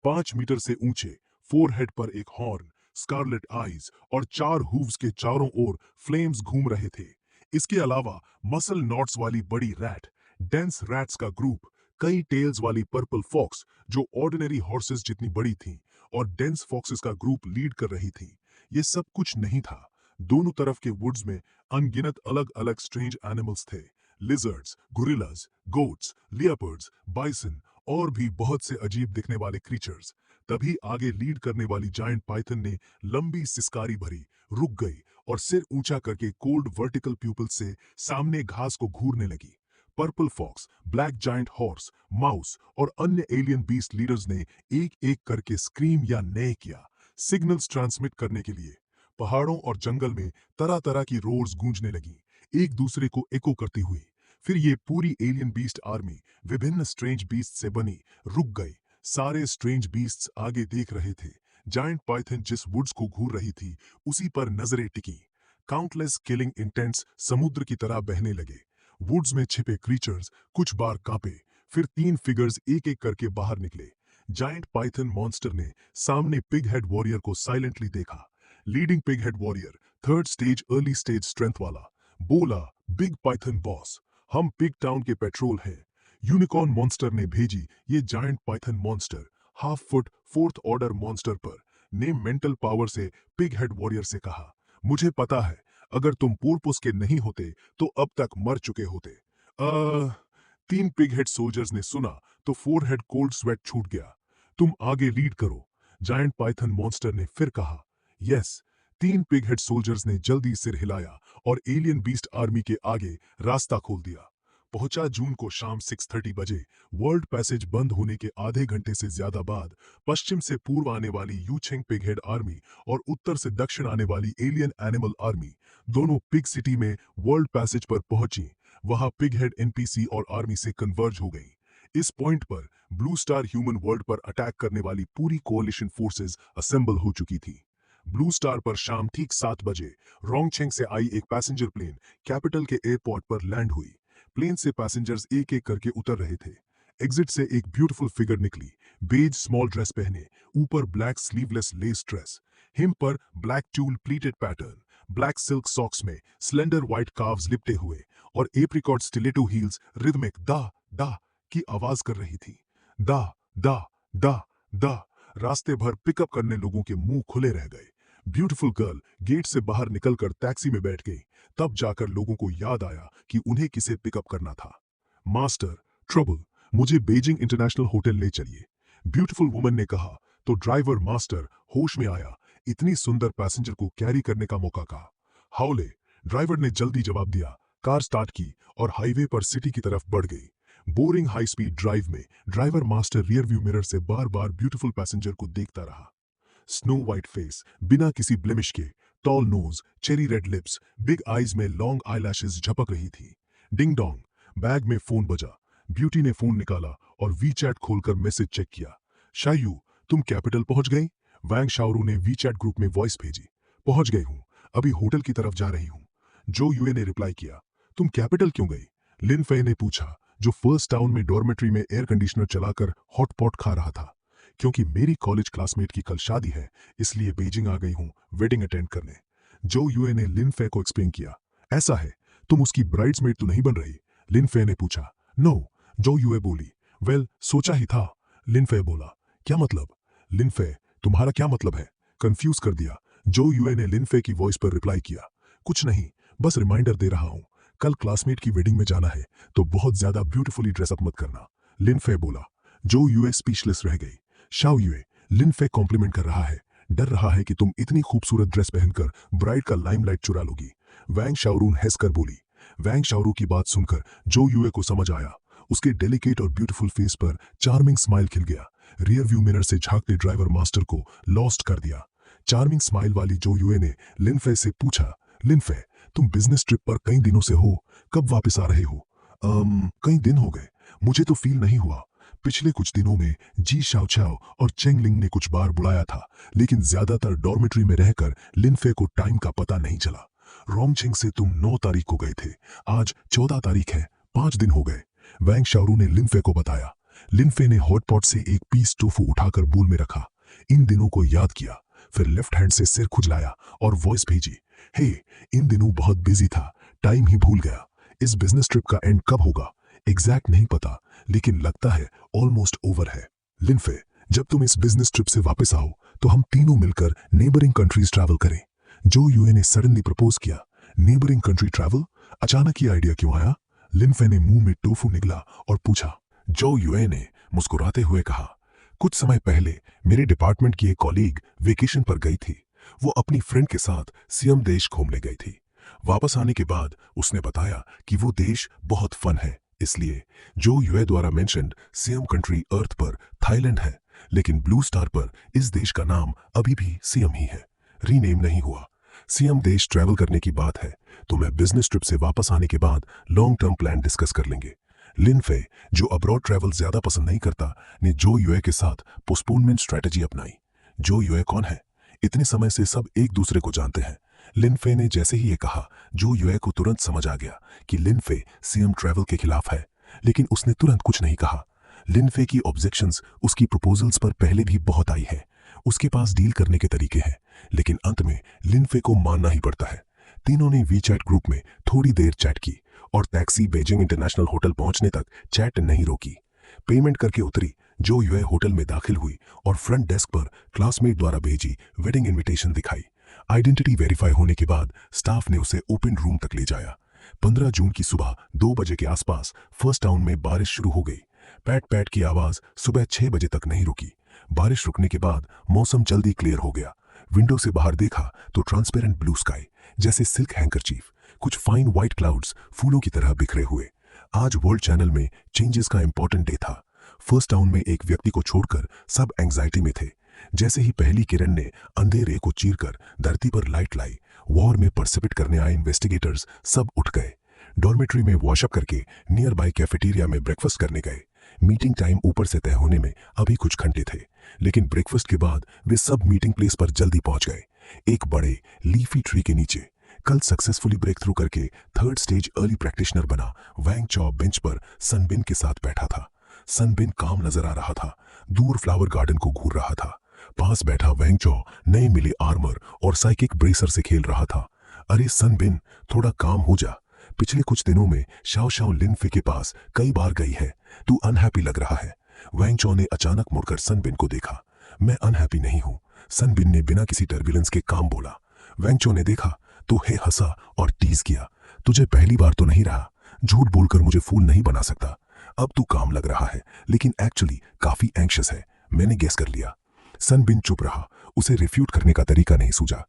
5 मीटर से ऊंचे, फोरहेड पर एक हॉर्न, स्कारलेट आईज और 4 हूव्स के चारों ओर फ्लेम्स घूम रहे थे। इसके अलावा मसल नॉट्स वाली बड़ी रैट, डेंस रैट्स का ग्रुप, कई टेल्स वाली पर्पल फॉक्स जो ऑर्डिनरी हॉर्सेस जितनी बड़ी थीं, और डेंस फॉक्सेस का ग्रुप लीड कर रही थी। ये सब कुछ नहीं था। दोनों तरफ के वुड्स में अनगिनत अलग अलग स्ट्रेंज एनिमल्स थे। Lizards, gorillas, goats, leopards, bison और भी बहुत से अजीब दिखने वाले क्रीचर्स। तभी आगे लीड करने वाली जायंट पाइथन ने लंबी सिसकारी भरी, रुक गई और सिर ऊंचा करके कोल्ड वर्टिकल प्यूपल से सामने घास को घूरने लगी। Purple fox, black giant horse, mouse और अन्य एलियन बीस्ट लीडर्स ने एक एक करके स्क्रीम या नेह किया, सिग्नल्स ट्रांसमिट करने के लिए। पहाड़ों और जंगल में तरह तरह की रोर्स गूंजने लगी, एक दूसरे को एको करती हुई। फिर ये पूरी एलियन बीस्ट आर्मी विभिन्न स्ट्रेंज बीस्ट से बनी रुक गई। सारे स्ट्रेंज बीस्ट्स आगे देख रहे थे। जायंट पाइथन जिस वुड्स को घूर रही थी उसी पर नजरें टिकी। काउंटलेस किलिंग इंटेंट्स समुद्र की तरह बहने लगे। वुड्स में छिपे क्रीचर्स कुछ बार कांपे, फिर 3 फिगर्स एक एक करके बाहर निकले। जायंट पाइथन मॉन्स्टर ने सामने पिग हेड वॉरियर को साइलेंटली देखा। Leading pig head warrior, 3rd stage early stage strength वाला, बोला, बिग पाइथन बॉस, हम पिग टाउन के पेट्रोल हैं। यूनिकॉर्न मॉन्स्टर ने भेजी ये giant python monster, half foot 4th order monster पर, ने मेंटल पावर से पिग हेड वॉरियर से कहा, मुझे पता है, अगर तुम पोर्पोस के नहीं होते तो अब तक मर चुके होते। 3 पिग हेड सोल्जर्स ने सुना तो फोरहेड कोल्ड स्वेट छूट गया। तुम आगे लीड करो, जायंट पाइथन मॉन्स्टर ने फिर कहा। यस, 3 पिगहेड सोल्जर्स ने जल्दी सिर हिलाया और एलियन बीस्ट आर्मी के आगे रास्ता खोल दिया। पहुंचा जून को शाम 6:30 बजे। वर्ल्ड पैसेज बंद होने के आधे घंटे से ज्यादा बाद पश्चिम से पूर्व आने वाली यूचेंग पिगहेड आर्मी और उत्तर से दक्षिण आने वाली एलियन एनिमल आर्मी दोनों पिग सिटी में वर्ल्ड पैसेज पर पहुंची। वहां पिगहेड एनपीसी और आर्मी से कन्वर्ज हो गई। इस पॉइंट पर ब्लू स्टार ह्यूमन वर्ल्ड पर अटैक करने वाली पूरी कोalition फोर्सेस असेंबल हो चुकी थी। ब्लू स्टार पर शाम ठीक 7 बजे रोंगचेंग से आई एक पैसेंजर प्लेन कैपिटल के एयरपोर्ट पर लैंड हुई। प्लेन से पैसेंजर्स एक एक करके उतर रहे थे। एग्जिट से एक ब्यूटीफुल फिगर निकली, बेज स्मॉल ड्रेस पहने, ऊपर black sleeveless lace dress, hem पर black tulle pleated pattern, black silk socks में स्लेंडर व्हाइट काव्स लिपटे हुए और एप्रिकॉट स्टिलेटो हील्स रिदमिक दा दा की आवाज कर रही थी। दा दा दा दा। रास्ते भर पिकअप करने लोगों के मुंह खुले रह गए। ब्यूटीफुल गर्ल गेट से बाहर निकलकर टैक्सी में बैठ गई। तब जाकर लोगों को याद आया कि उन्हें किसे पिकअप करना था। मास्टर, ट्रबल, मुझे बेजिंग इंटरनेशनल होटल ले चलिए, ब्यूटीफुल वुमन ने कहा तो ड्राइवर मास्टर होश में आया। इतनी सुंदर पैसेंजर को कैरी करने का मौका कहा। हाउले, ड्राइवर ने जल्दी जवाब दिया। कार स्टार्ट की और हाईवे पर सिटी की तरफ बढ़ गई। बोरिंग हाई स्पीड ड्राइव में driver master rear view mirror से बार बार ब्यूटीफुल पैसेंजर को देखता रहा। स्नो वाइट फेस, बिना किसी ब्लेमिश के, tall nose, cherry red lips, big eyes में लॉन्ग आईलैशेस झपक रही थी। डिंग डोंग, बैग में फोन बजा। ब्यूटी ने फोन निकाला और वीचैट खोलकर मैसेज चेक किया। शायू, तुम कैपिटल पहुंच गई? वैंग शाओरू ने वीचैट ग्रुप में वॉइस भेजी। पहुंच गई हूं, अभी होटल की तरफ जा रही हूं। जो यूए ने रिप्लाई किया। तुम कैपिटल क्यों गई? लिन फे ने पूछा, जो फर्स्ट टाउन में डॉर्मेट्री में एयर कंडीशनर चलाकर हॉट पॉट खा रहा था। क्योंकि मेरी कॉलेज क्लासमेट की कल शादी है, इसलिए बीजिंग आ गई हूं वेडिंग अटेंड करने। जो यूए ने लिन फे को एक्सप्लेन किया। ऐसा है, तुम उसकी ब्राइड्समेड तो नहीं बन रही? लिन फे ने पूछा। नो, जो यूए बोली। वेल, सोचा ही था। लिन फे बोला। क्या मतलब? लिन फे, तुम्हारा क्या मतलब है? कंफ्यूज कर दिया। जो यूए ने लिन फे की वॉइस पर रिप्लाई किया। कुछ नहीं, बस रिमाइंडर दे रहा हूं, कल क्लासमेट की वेडिंग में जाना है, तो बहुत ज्यादा ब्यूटीफुली ड्रेसअप मत करना। लिन फे बोला। जो यूए स्पीचलेस रह गई। शाओ यूए, लिन फे कॉम्प्लीमेंट कर रहा है, डर रहा है कि तुम इतनी खूबसूरत ड्रेस पहनकर ब्राइड का लाइमलाइट चुरा लोगी। वैंग शाओरून हंसकर बोली। वैंग शाओरू की बात सुनकर जो यूए को समझ आया। उसके डेलिकेट और ब्यूटीफुल फेस पर चार्मिंग स्माइल खिल गया। रियर व्यू मिरर से झांकते ड्राइवर मास्टर को लॉस्ट कर दिया। चार्मिंग स्माइल वाली जो यूए ने लिन फे से पूछा। लिन फे, तुम बिजनेस ट्रिप पर कई दिनों से हो, कब वापस आ रहे हो? कई दिन हो गए, मुझे तो फील नहीं हुआ। पिछले कुछ दिनों में जी शाओ चाओ और चेंग लिंग ने कुछ बार बुलाया था, लेकिन ज्यादातर डॉर्मेट्री में रहकर लिन फे को टाइम का पता नहीं चला। रोंगचेंग से तुम 9 तारीख को गए थे, आज 14 तारीख है, 5 दिन हो गए। वैंग शाओरू ने लिन फे को बताया। लिन फे ने हॉट पॉट से एक पीस टोफू उठाकर बोल में रखा, इन दिनों को याद किया, फिर लेफ्ट हैंड से सिर खुजलाया और वॉइस भेजी। हे, इन दिनों बहुत बिजी था, टाइम ही भूल गया। इस बिजनेस ट्रिप का एंड कब होगा एग्जैक्ट नहीं पता, लेकिन लगता है ऑलमोस्ट ओवर है। लिन फे, जब तुम इस बिजनेस ट्रिप से वापस आओ तो हम तीनों मिलकर नेबरिंग कंट्रीज ट्रैवल करें। जो यूए ने सडनली प्रपोज किया। Neighbouring country travel? अचानक ये आइडिया क्यों आया? लिन फे ने मुंह में टोफू निगला और पूछा। जो यूए ने मुस्कुराते हुए कहा, कुछ समय पहले मेरे डिपार्टमेंट की एक कॉलीग वेकेशन पर गई थी। वो अपनी फ्रेंड के साथ सियम देश घूमने गई थी। वापस आने के बाद उसने बताया कि वो देश बहुत फन है, इसलिए जो यूए द्वारा मेंशन्ड सियम कंट्री अर्थ पर थाईलैंड है, लेकिन ब्लू स्टार पर इस देश का नाम अभी भी सियम ही है, रीनेम नहीं हुआ। सियम देश ट्रैवल करने की बात है तो मैं बिजनेस ट्रिप से वापस आने के बाद लॉन्ग टर्म प्लान डिस्कस कर लेंगे। लिन फे, जो अब्रॉड ट्रैवल ज्यादा पसंद नहीं करता, ने जो यूए के साथ पोस्टपोनमेंट स्ट्रेटजी अपनाई। जो यूए कौन है? इतने समय से सब एक दूसरे को जानते हैं। लिन फे ने जैसे ही ये कहा, जो यूए को तुरंत समझ आ गया कि लिन फे सियम ट्रैवल के खिलाफ है, लेकिन उसने तुरंत कुछ नहीं कहा। लिन फे की ऑब्जेक्शंस उसकी प्रपोजल्स पर पहले भी बहुत आई है। उसके पास डील करने के तरीके हैं, लेकिन अंत में लिन फे को मानना ही पड़ता है। तीनों ने वीचैट ग्रुप में थोड़ी देर चैट की और टैक्सी बेजिंग इंटरनेशनल होटल पहुंचने तक चैट नहीं रोकी। पेमेंट करके उतरी, जो यूए होटल में दाखिल हुई और फ्रंट डेस्क पर क्लासमेट द्वारा भेजी वेडिंग इनविटेशन दिखाई। आइडेंटिटी वेरीफाई होने के बाद स्टाफ ने उसे ओपन रूम तक ले जाया। 15 जून की सुबह 2 बजे के आसपास फर्स्ट टाउन में बारिश शुरू हो गई। पैट पैट की आवाज सुबह 6 बजे तक नहीं रुकी। बारिश रुकने के बाद मौसम जल्दी क्लियर हो गया। विंडो से बाहर देखा तो ट्रांसपेरेंट ब्लू स्काई, जैसे सिल्क हैंकरचीफ, कुछ फाइन व्हाइट क्लाउड्स फूलों की तरह बिखरे हुए। आज वर्ल्ड चैनल में चेंजेस का इंपॉर्टेंट डे था। फर्स्ट टाउन में एक व्यक्ति को छोड़कर सब एंग्जाइटी में थे। जैसे ही पहली किरण ने अंधेरे को चीरकर धरती पर लाइट लाई, वॉर में पार्टिसिपेट करने आए इन्वेस्टिगेटर्स सब उठ गए। डॉर्मेट्री में वॉशअप करके नियर बाय कैफेटेरिया में ब्रेकफास्ट करने गए। मीटिंग टाइम ऊपर से तय होने में अभी कुछ घंटे थे, लेकिन ब्रेकफास्ट के बाद वे सब मीटिंग प्लेस पर जल्दी पहुंच गए, एक बड़े लीफी ट्री के नीचे। कल सक्सेसफुली ब्रेक थ्रू करके थर्ड स्टेज अर्ली प्रैक्टिशनर बना वैंग चौ बेंच पर सनबिन के साथ बैठा था। सनबिन काम नजर आ रहा था, दूर फ्लावर गार्डन को घूर रहा था। पास बैठा वैंग चौ नए मिले आर्मर और साइकिक ब्रेसर से खेल रहा था। अरे सनबिन, थोड़ा काम हो जा। पिछले कुछ दिनों में शाओ शाओ लिनफे के पास कई बार गई है, तू अनहैप्पी लग रहा है। वैंग चौ ने अचानक मुड़कर सनबिन को देखा। मैं अनहैप्पी नहीं हूं, सनबिन ने बिना किसी टर्बुलेंस के काम बोला। वैंग चौ ने देखा तो हे हंसा और टीज किया। तुझे पहली बार तो नहीं रहा, झूठ बोलकर मुझे फूल नहीं बना सकता। अब तू काम लग रहा है, लेकिन एक्चुअली काफी एंग्शियस है, मैंने गेस कर लिया। सनबिन चुप रहा, उसे रिफ्यूट करने का तरीका नहीं सूझा।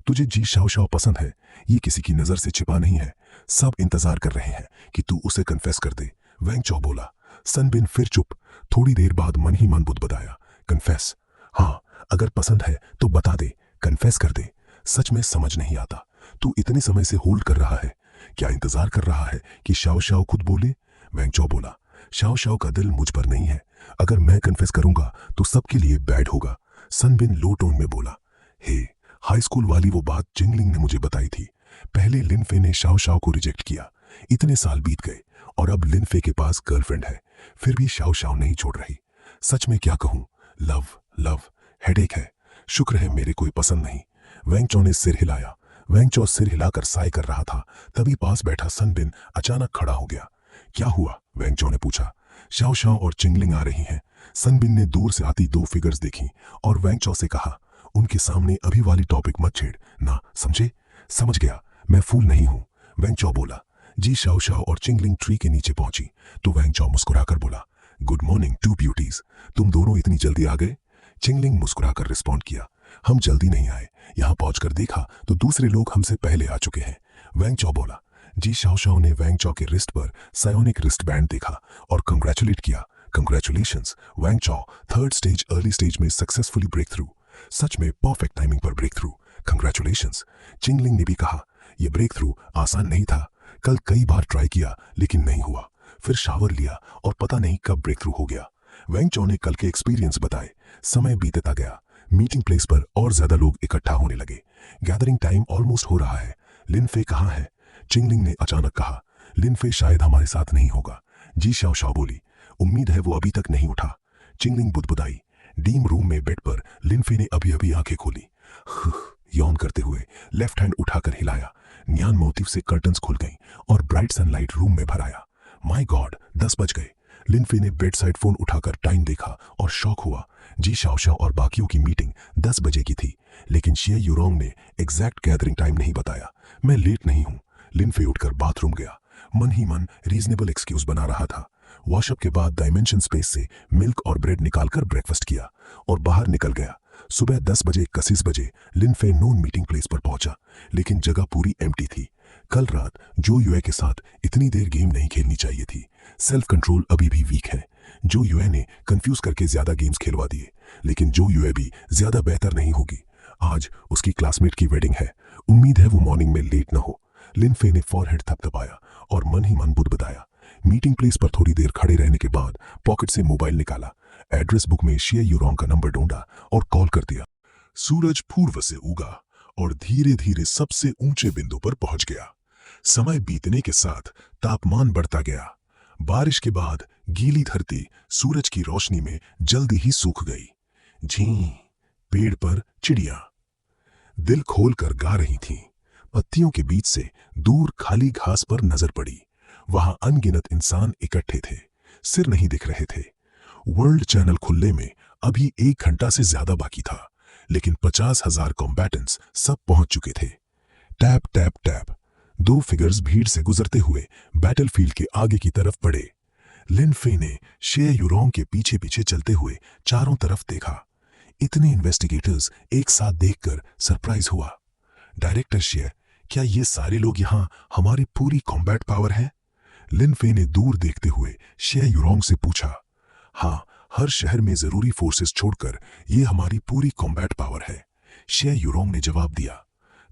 तुझे जी शाओ शाओ पसंद है, ये किसी की नजर से छिपा नहीं है। सब इंतजार कर रहे हैं कि तू उसे कन्फेस कर दे, वैंग चौ बोला। सनबिन फिर चुप। थोड़ी देर बाद मन ही मन बुदबुदाया, कन्फेस? हाँ, अगर पसंद है तो बता दे, कन्फेस कर दे। सच में समझ नहीं आता, तू इतने समय से होल्ड कर रहा है, क्या इंतजार कर रहा है कि शाओ शाओ खुद बोले? वैंग चौ बोला, शाओ शाओ का दिल मुझ पर नहीं है, अगर मैं कन्फेस करूंगा तो सबके लिए बैड होगा। सनबिन लो टोन में बोला, हे, हाई स्कूल वाली वो बात जिंगलिंग ने मुझे बताई थी। पहले लिनफे ने शाओ शाओ को रिजेक्ट किया, इतने साल बीत गए और अब लिनफे के पास गर्लफ्रेंड है, फिर भी शाओ शाओ नहीं छोड़ रही। सच में क्या कहूं, लव लव हेडेक है। शुक्र है मेरे कोई पसंद नहीं। वैंग चौ ने सिर हिलाया। वैंग चौ सिर हिलाकर साय कर रहा था, तभी पास बैठा सनबिन अचानक खड़ा हो गया। क्या हुआ? वैंग चौ ने पूछा। शाओ शाओ और चिंगलिंग आ रही हैं। सनबिन ने दूर से आती दो फिगर्स देखी और वैंग चौ से कहा, उनके सामने अभी वाली टॉपिक मत छेड़ ना, समझे? समझ गया, मैं फूल नहीं हूं, वैंग चौ बोला। जी शाओ शाओ और चिंगलिंग ट्री के नीचे पहुंची तो वैंग चौ मुस्कुराकर बोला, गुड मॉर्निंग टू ब्यूटीज, तुम दोनों इतनी जल्दी आ गए? चिंगलिंग मुस्कुराकर रिस्पॉन्ड किया, हम जल्दी नहीं आए, यहां पहुंचकर देखा तो दूसरे लोग हमसे पहले आ चुके हैं, वैंग चौ बोला। जी शाओ शाओ ने वैंग चौ के रिस्ट पर सायोनिक रिस्ट बैंड देखा और कंग्रेचुलेट किया। कंग्रेचुलेशंस वैंग चौ, थर्ड स्टेज अर्ली स्टेज में सक्सेसफुली ब्रेक थ्रू। सच में परफेक्ट टाइमिंग पर ब्रेक थ्रू, कंग्रेचुलेशंस। चिंगलिंग ने भी कहा, यह ब्रेक थ्रू आसान नहीं था, कल कई बार ट्राई किया लेकिन नहीं हुआ, फिर शावर लिया और पता नहीं कब ब्रेक थ्रू हो गया। वैंग चौ ने कल के एक्सपीरियंस बताए। समय बीतता गया, मीटिंग प्लेस पर और ज्यादा लोग इकट्ठा होने लगे। गैदरिंग टाइम ऑलमोस्ट हो रहा है। लिनफे कहाँ है? चिंगलिंग ने अचानक कहा, लिनफे शायद हमारे साथ नहीं होगा। जी शाओ शाओ बोली, उम्मीद है वो अभी तक नहीं उठा। चिंगलिंग बुदबुदाई। डीम रूम में बेड पर लिनफे ने अभी अभी आंखें खोली। यौन करते हुए लेफ्ट हैंड उठाकर हिलाया। न्यान मोटिव से कर्टन्स खुल गईं और ब्राइट सनलाइट रूम में भर आया। माय गॉड, 10 बज गए। लिनफे ने बेड साइड फोन उठाकर टाइम देखा और शॉक हुआ। जी शाओ शाओ और बाकियों की मीटिंग 10 बजे की थी, लेकिन शिया यूरोंग ने एग्जैक्ट गैदरिंग टाइम नहीं बताया। मैं लेट नहीं हूं। लिनफे उठकर बाथरूम गया, मन ही मन रीजनेबल एक्सक्यूज बना रहा था। वॉशअप के बाद डायमेंशन स्पेस से मिल्क और ब्रेड निकालकर ब्रेकफास्ट किया और बाहर निकल गया। सुबह 10 बजे 21 बजे लिनफे नोन मीटिंग प्लेस पर पहुंचा, लेकिन जगह पूरी एम्प्टी थी। कल रात जो यूए के साथ इतनी देर गेम नहीं खेलनी चाहिए थी। सेल्फ कंट्रोल अभी भी वीक है। जो यूए ने कंफ्यूज करके ज्यादा गेम्स खेलवा दिए, लेकिन जो यूए भी ज्यादा बेहतर नहीं होगी। आज उसकी क्लासमेट की वेडिंग है, उम्मीद है वो मॉर्निंग में लेट न हो। लिनफे ने फॉरहेड थपथपाया और मन ही मन बुदबुदाया। मीटिंग प्लेस पर थोड़ी देर खड़े रहने के बाद पॉकेट से मोबाइल निकाला, एड्रेस बुक में शिया यूरोंग का नंबर ढूंढा और कॉल कर दिया। सूरज पूर्व से उगा और धीरे धीरे सबसे ऊंचे बिंदु पर पहुंच गया। समय बीतने के साथ तापमान बढ़ता गया। बारिश के बाद गीली धरती सूरज की रोशनी में जल्दी ही सूख गई। झीं, पेड़ पर चिड़िया दिल खोलकर गा रही थीं। पत्तियों के बीच से दूर खाली घास पर नजर पड़ी। वहां अनगिनत इंसान इकट्ठे थे, सिर नहीं दिख रहे थे। वर्ल्ड चैनल खुलने में अभी 1 घंटा से ज्यादा बाकी था, लेकिन 50,000 कॉम्बैटेंट्स सब पहुंच चुके थे। टैप टैप टैप, 2 फिगर्स भीड़ से गुजरते हुए बैटलफील्ड के आगे की तरफ बढ़े। लिनफे ने शिया यूरोंग के पीछे पीछे चलते हुए चारों तरफ देखा। इतने इन्वेस्टिगेटर्स एक साथ देखकर सरप्राइज हुआ। डायरेक्टर शेयर, क्या ये सारे लोग यहाँ हमारी पूरी कॉम्बैट पावर है? लिन फे ने दूर देखते हुए शेयर यूरोंग से पूछा। हाँ, हर शहर में जरूरी फोर्सेस छोड़कर ये हमारी पूरी कॉम्बैट पावर है, शेयर यूरोंग ने जवाब दिया।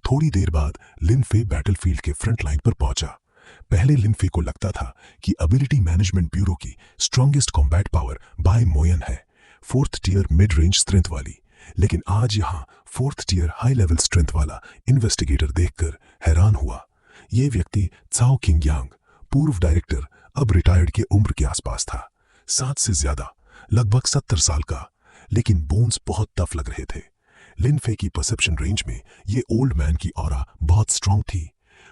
थोड़ी देर बाद लिन फे बैटलफील्ड के फ्रंट लाइन पर पहुंचा। पहले लिन फे को लगता था कि एबिलिटी मैनेजमेंट ब्यूरो की स्ट्रॉन्गेस्ट कॉम्बैट पावर बाय मोयन है, 4th tier mid range strength वाली, लेकिन आज यहां 4th tier high level strength वाला इन्वेस्टिगेटर देखकर हैरान हुआ। यह व्यक्ति चाओ किंग यांग, पूर्व डायरेक्टर, अब रिटायर्ड के उम्र के आसपास था, 7 से ज्यादा, लगभग 70 साल का, लेकिन बोन्स बहुत टफ लग रहे थे। लिन फे की परसेप्शन रेंज में ये ओल्ड मैन की ऑरा बहुत स्ट्रांग थी।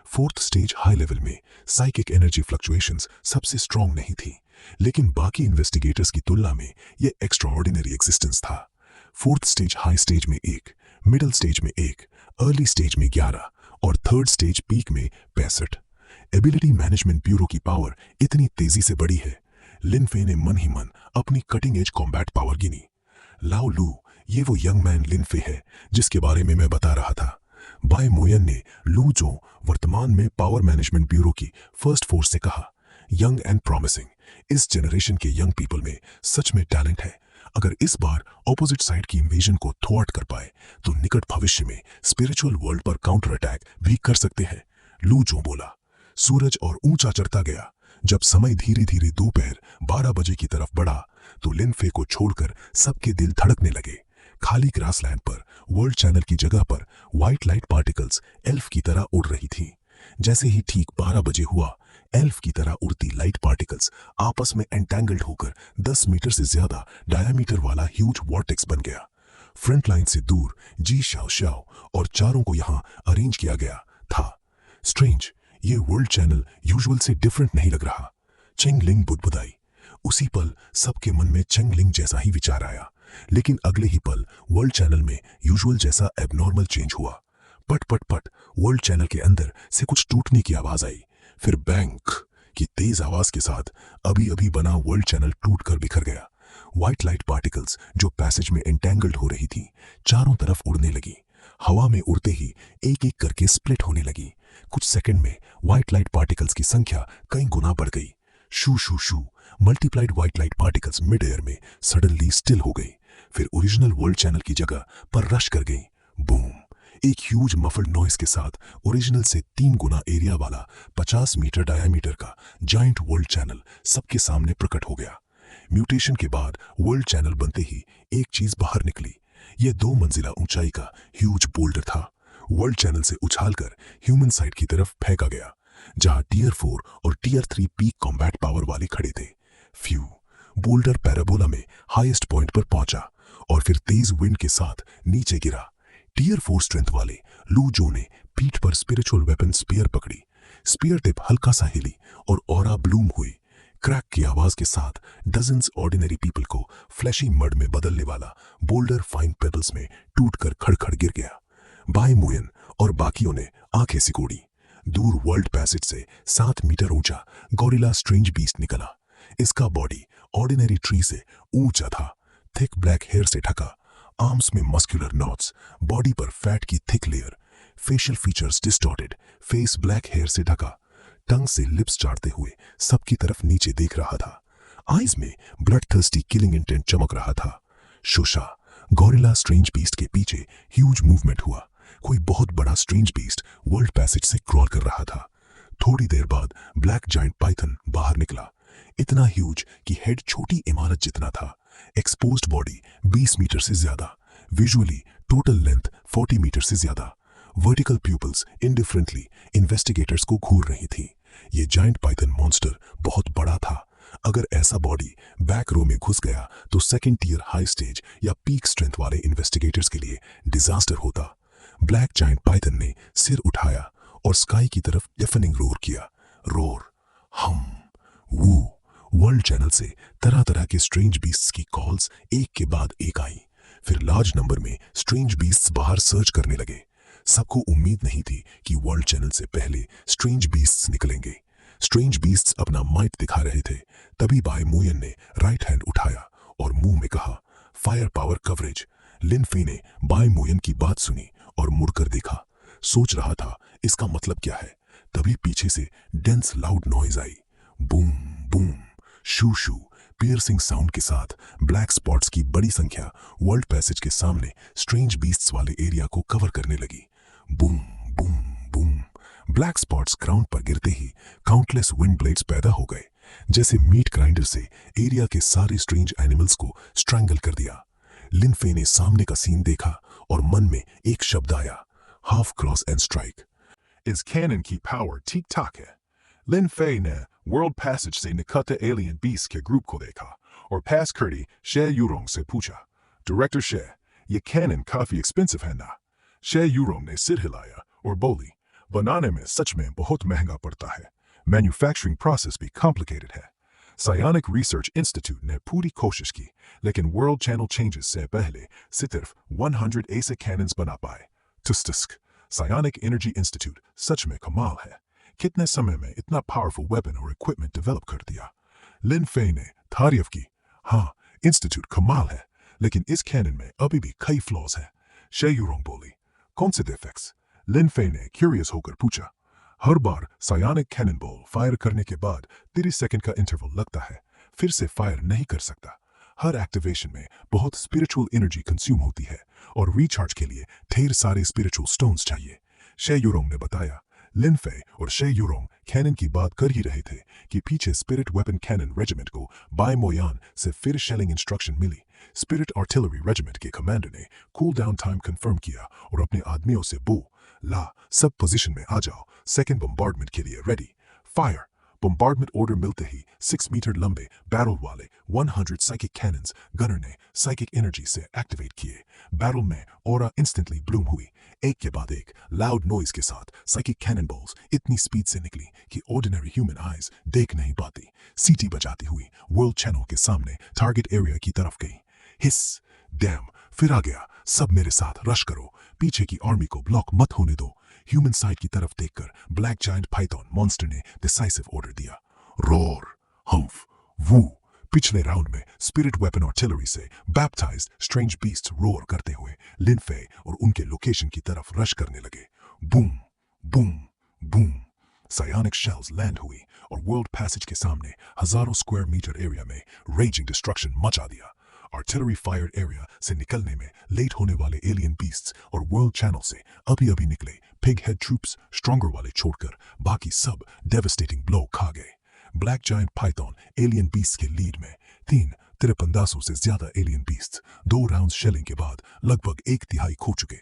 4th स्टेज हाई लेवल में साइकिक एनर्जी फ्लक्चुएशंस सबसे स्ट्रांग नहीं थी, लेकिन बाकी इन्वेस्टिगेटर्स की तुलना में ये एक्स्ट्राऑर्डिनरी एग्जिस्टेंस था। 4th स्टेज हाई स्टेज में 1, मिडिल स्टेज में 1, अर्ली स्टेज में 11 और 3rd स्टेज पीक में 65। एबिलिटी मैनेजमेंट ब्यूरो की पावर इतनी तेजी से बढ़ी है। लिन फे ने मन ही मन अपनी कटिंग एज कॉम्बैट पावर गिनी। लाओ लू, ये वो यंग मैन लिन फे है जिसके बारे में मैं बता रहा था। बाय मोयन ने लू जो वर्तमान में पावर मैनेजमेंट ब्यूरो की फर्स्ट फोर्स से कहा, यंग एंड प्रॉमिसिंग, इस जनरेशन के यंग पीपल में सच में टैलेंट है। अगर इस बार ऑपोजिट साइड की इन्वेजन को थ्वार्ट कर पाए तो निकट भविष्य में स्पिरिचुअल वर्ल्ड पर काउंटर अटैक भी कर सकते हैं, लू जो बोला। सूरज और ऊंचा चढ़ता गया। जब समय धीरे धीरे दोपहर 12 बजे की तरफ बढ़ा तो लिन फे को छोड़कर सबके दिल धड़कने लगे। खाली ग्रासलैंड पर वर्ल्ड चैनल की जगह पर व्हाइट लाइट पार्टिकल्स एल्फ की तरह उड़ रही थी। जैसे ही ठीक 12 बजे हुआ, एल्फ की तरह उड़ती लाइट पार्टिकल्स आपस में एंटेंगल्ड होकर 10 मीटर से ज्यादा डायमीटर वाला ह्यूज वॉर्टेक्स बन गया। फ्रंट लाइन से दूर जी शाओ शाओ और चारों को यहां अरेंज किया गया था। स्ट्रेंज, ये वर्ल्ड चैनल यूजुअल से डिफरेंट नहीं लग रहा, चेंग लिंग बुदबुदाई। उसी पल सबके मन में चेंग लिंग जैसा ही विचार आया, लेकिन अगले ही पल वर्ल्ड चैनल में यूजुअल जैसा एबनॉर्मल चेंज हुआ। पट पट पट, वर्ल्ड चैनल के अंदर से कुछ टूटने की आवाज आई। फिर बैंग की तेज आवाज के साथ अभी अभी बना वर्ल्ड चैनल टूटकर बिखर गया। व्हाइट लाइट पार्टिकल्स जो पैसेज में एंटेंगल्ड हो रही थी, चारों तरफ उड़ने लगी। हवा में उड़ते ही एक एक करके स्प्लिट होने लगी। कुछ सेकंड में व्हाइट लाइट पार्टिकल्स की संख्या कई गुना बढ़ गई। शू शू शू, multiplied white light particles mid air में सडनली स्टिल हो गई, फिर ओरिजिनल वर्ल्ड चैनल की जगह पर रश कर गई। बूम, एक ह्यूज मफल्ड नॉइस के साथ ओरिजिनल से 3 गुना एरिया वाला 50 मीटर डायमीटर का जायंट वर्ल्ड चैनल सबके सामने प्रकट हो गया। म्यूटेशन के बाद वर्ल्ड चैनल बनते ही एक चीज बाहर निकली। यह 2 मंजिला ऊंचाई का ह्यूज बोल्डर था। वर्ल्ड चैनल से उछालकर ह्यूमन साइड की तरफ फेंका गया, जहां टियर 4 और टियर 3 पीक कॉम्बैट पावर वाले खड़े थे। फ्यू, बोल्डर पैराबोला में हाईएस्ट पॉइंट पर पहुंचा और फिर तेज विंड के साथ नीचे गिरा। टियर 4 स्ट्रेंथ वाले लू जो ने पीठ पर स्पिरिचुअल वेपन स्पीयर पकड़ी। स्पीयर टिप हल्का सा हिली और ऑरा ब्लूम हुई। क्रैक की आवाज के साथ डजन्स ऑर्डिनरी पीपल को फ्लैशी मड में बदलने वाला बोल्डर फाइन पेबल्स में टूटकर खड़खड़ गिर गया। बाय मोयन और बाकियों ने आंखें सिकोड़ी। दूर वर्ल्ड पैसेज से 7 मीटर ऊंचा गॉरिला स्ट्रेंज बीस्ट निकला। इसका बॉडी ऑर्डिनरी ट्री से ऊंचा था, थिक ब्लैक हेयर से ढका, आर्म्स में मस्कुलर नॉट्स, बॉडी पर फैट की thick layer, facial features distorted, face black hair से ढका, टंग से लिप्स चाटते हुए सबकी तरफ नीचे देख रहा था। आईज में ब्लड थर्स्टी किलिंग इंटेंट चमक रहा था। शोशा, गॉरिला स्ट्रेंज बीस्ट के पीछे ह्यूज मूवमेंट हुआ। कोई बहुत बड़ा स्ट्रेंज बीस्ट वर्ल्ड पैसेज से क्रॉल कर रहा था। थोड़ी देर बाद ब्लैक जायंट पाइथन बाहर निकला, इतना ह्यूज कि हेड छोटी इमारत जितना था। एक्सपोज्ड बॉडी 20 मीटर से ज्यादा, विजुअली टोटल लेंथ 40 मीटर से ज्यादा। वर्टिकल प्यूपल्स इंडिफरेंटली इन्वेस्टिगेटर्स को घूर रही थी। ये जायंट पाइथन मॉन्स्टर बहुत बड़ा था। अगर ऐसा बॉडी बैक रो में घुस गया तो 2nd टियर हाई स्टेज या पीक स्ट्रेंथ वाले इन्वेस्टिगेटर्स के लिए डिजास्टर होता। ब्लैक जायंट पाइथन ने सिर उठाया और स्काई की तरफ डेफनिंग रोर किया। रोर, हम, वू। वर्ल्ड चैनल से तरह तरह के स्ट्रेंज बीस्ट्स की कॉल्स एक के बाद एक आई। फिर लार्ज नंबर में स्ट्रेंज बीस्ट्स बाहर सर्च करने लगे। सबको उम्मीद नहीं थी कि वर्ल्ड चैनल से पहले स्ट्रेंज बीस्ट्स निकलेंगे। स्ट्रेंज बीस्ट्स अपना माइट दिखा रहे थे, तभी बाय मोयन ने राइट हैंड उठाया और मुंह में कहा, फायर पावर कवरेज। लिन फे ने बाय मोयन की बात सुनी और मुड़कर देखा। सोच रहा था इसका मतलब क्या है। तभी पीछे से dense loud noise I. Boom boom, shoe shoe, piercing sound के साथ ब्लैक स्पॉट्स की बड़ी संख्या वर्ल्ड पैसेज के सामने स्ट्रेंज बीस्ट्स वाले एरिया को कवर करने लगी। Boom boom boom, black spots ground पर गिरते ही काउंटलेस विंड ब्लेड्स पैदा हो गए, जैसे मीट ग्राइंडर से एरिया के सारे स्ट्रेंज एनिमल्स को स्ट्रैंगल कर दिया। लिन फे ने सामने का सीन देखा और मन में एक शब्द आया, हाफ क्रॉस एंड स्ट्राइक। इस कैनन की पावर ठीक ठाक है। लिन फे ने वर्ल्ड पैसेज से निकलते एलियन बीस्ट के ग्रुप को देखा और पास करती शे यूरोंग से पूछा, डायरेक्टर शे, ये कैनन काफी एक्सपेंसिव है ना? शे यूरोंग ने सिर हिलाया और बोली, बनाने में सच में बहुत महंगा पड़ता है। मैन्युफैक्चरिंग प्रोसेस भी कॉम्प्लिकेटेड है। साइनिक रिसर्च इंस्टीट्यूट ने पूरी कोशिश की, लेकिन वर्ल्ड चैनल चेंजेस से पहले सिर्फ 100 ऐसे कैनन्स बना पाए। तुस्तस्क, साइनिक एनर्जी इंस्टीट्यूट सच में कमाल है। कितने समय में इतना पावरफुल वेपन और इक्विपमेंट डेवलप कर दिया। लिन फे ने तारीफ की। हाँ, इंस्टीट्यूट कमाल है, लेकिन इस कैनन में अभी भी कई फ्लॉज हैं। शे यूरोंग बोली, कौन से डिफेक्ट्स? लिन फे ने क्यूरियस होकर पूछा। हर बार साइनिक कैनन बॉल फायर करने के बाद 30 सेकंड का इंटरवल लगता है, फिर से फायर नहीं कर सकता। हर एक्टिवेशन में बहुत स्पिरिचुअल एनर्जी कंज्यूम होती है और रिचार्ज के लिए ढेर सारे स्पिरिचुअल स्टोन्स चाहिए। शे यूरोंग ने बताया। लिन फे और शे यूरोंग कैनन की बात कर ही रहे थे कि पीछे स्पिरिट वेपन कैनन रेजिमेंट को बाय मोयान से फिर शेलिंग इंस्ट्रक्शन मिली। स्पिरिट आर्टिलरी रेजिमेंट के कमांडर ने कूल डाउन टाइम कंफर्म किया और अपने आदमियों से ला सब पोजीशन में आ जाओ, सेकंड बम्बार्डमेंट के लिए रेडी, फायर। बम्बार्डमेंट ऑर्डर मिलते ही 6 मीटर लंबे बैरल वाले 100 साइकिक कैनन्स गनर ने साइकिक एनर्जी से एक्टिवेट किए। बैरल में ऑरा इंस्टेंटली ब्लूम हुई। एक के बाद एक लाउड नॉइज के साथ साइकिक कैनन बॉल्स इतनी स्पीड से निकली कि ऑर्डिनरी ह्यूमन आइज देख नहीं पाती। सीटी बजाती हुई वर्ल्ड चैनल के सामने टारगेट एरिया की तरफ गई। हिस, डैम, फिर आ गया। सब मेरे साथ रश करो, पीछे की आर्मी को ब्लॉक मत होने दो। ह्यूमन साइड की तरफ देखकर ब्लैक जायंट पाइथन मॉन्स्टर ने डिसाइसिव ऑर्डर दिया। रोर, हम्फ, वू। पिछले राउंड में स्पिरिट वेपन आर्टिलरी से बैप्टाइज्ड स्ट्रेंज बीस्ट रोर करते हुए लिन फे और उनके लोकेशन की तरफ रश करने लगे। Boom boom boom, psionic shells land हुई और वर्ल्ड पैसेज के सामने हजारों स्क्वायर मीटर एरिया में रेजिंग डिस्ट्रक्शन मचा दिया। आर्टिलरी फायर एरिया से निकलने में लेट होने वाले एलियन बीस्ट्स और वर्ल्ड चैनल से अभी अभी निकले पिग हेड ट्रूप्स स्ट्रॉन्गर वाले छोड़कर बाकी सब डेवस्टेटिंग ब्लो खा गए। Black giant Python alien beast के लीड में 53,500 से ज्यादा एलियन बीस्ट 2 राउंड शेलिंग के बाद लगभग 1/3 खो चुके।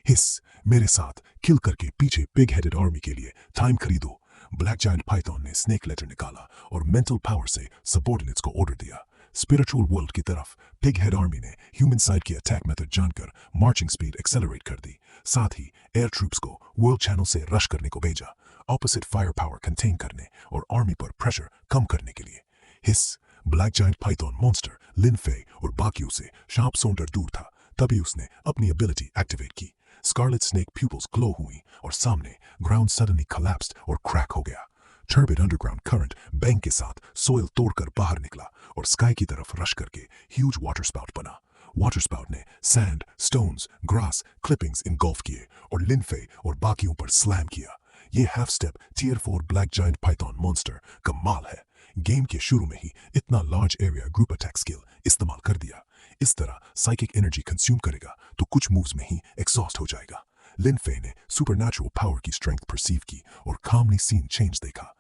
हिस, मेरे साथ किल करके पीछे पिग हेडेड आर्मी के लिए टाइम खरीदो। ब्लैक जायंट पाइथन ने स्नेक लेटर निकाला और मेंटल पावर से सबॉर्डिनेट्स को ऑर्डर दिया। स्पिरिचुअल वर्ल्ड की तरफ पिग हेड आर्मी ने ह्यूमन साइड की अटैक मेथड जानकर मार्चिंग स्पीड एक्सेलरेट कर दी। साथ ही एयर ट्रूप्स को वर्ल्ड चैनल से रश करने को भेजा, ऑपोजिट फायर पावर कंटेन करने और आर्मी पर प्रेशर कम करने के लिए। हिस, ब्लैक जायंट पाइथन मॉन्स्टर लिन फे और बाकियों से शार्प सोल्डर दूर था, तभी उसने अपनी एबिलिटी एक्टिवेट की। स्कारलेट स्नेक प्यूपल्स ग्लो हुई और सामने ग्राउंड सडनली कोलैप्स्ड और क्रैक हो गया। टर्बिड अंडरग्राउंड करंट बैंक के साथ सोयल तोड़कर बाहर निकला और स्काई की तरफ रश करके ह्यूज वाटर स्पाउट बना। वाटर स्पाउट ने sand, stones, grass, clippings engulf किए और लिन फे और बाकियों पर स्लैम किया। ये half step tier 4 black giant python monster कमाल है। गेम के शुरू में ही इतना large area group attack skill इस्तेमाल कर दिया। इस तरह साइकिक एनर्जी कंज्यूम करेगा तो कुछ मूव्स में ही एग्जॉस्ट हो जाएगा। लिन फे ने सुपरनैचुरल पावर की स्ट्रेंथ परसीव की और कामली सीन चेंज देखा।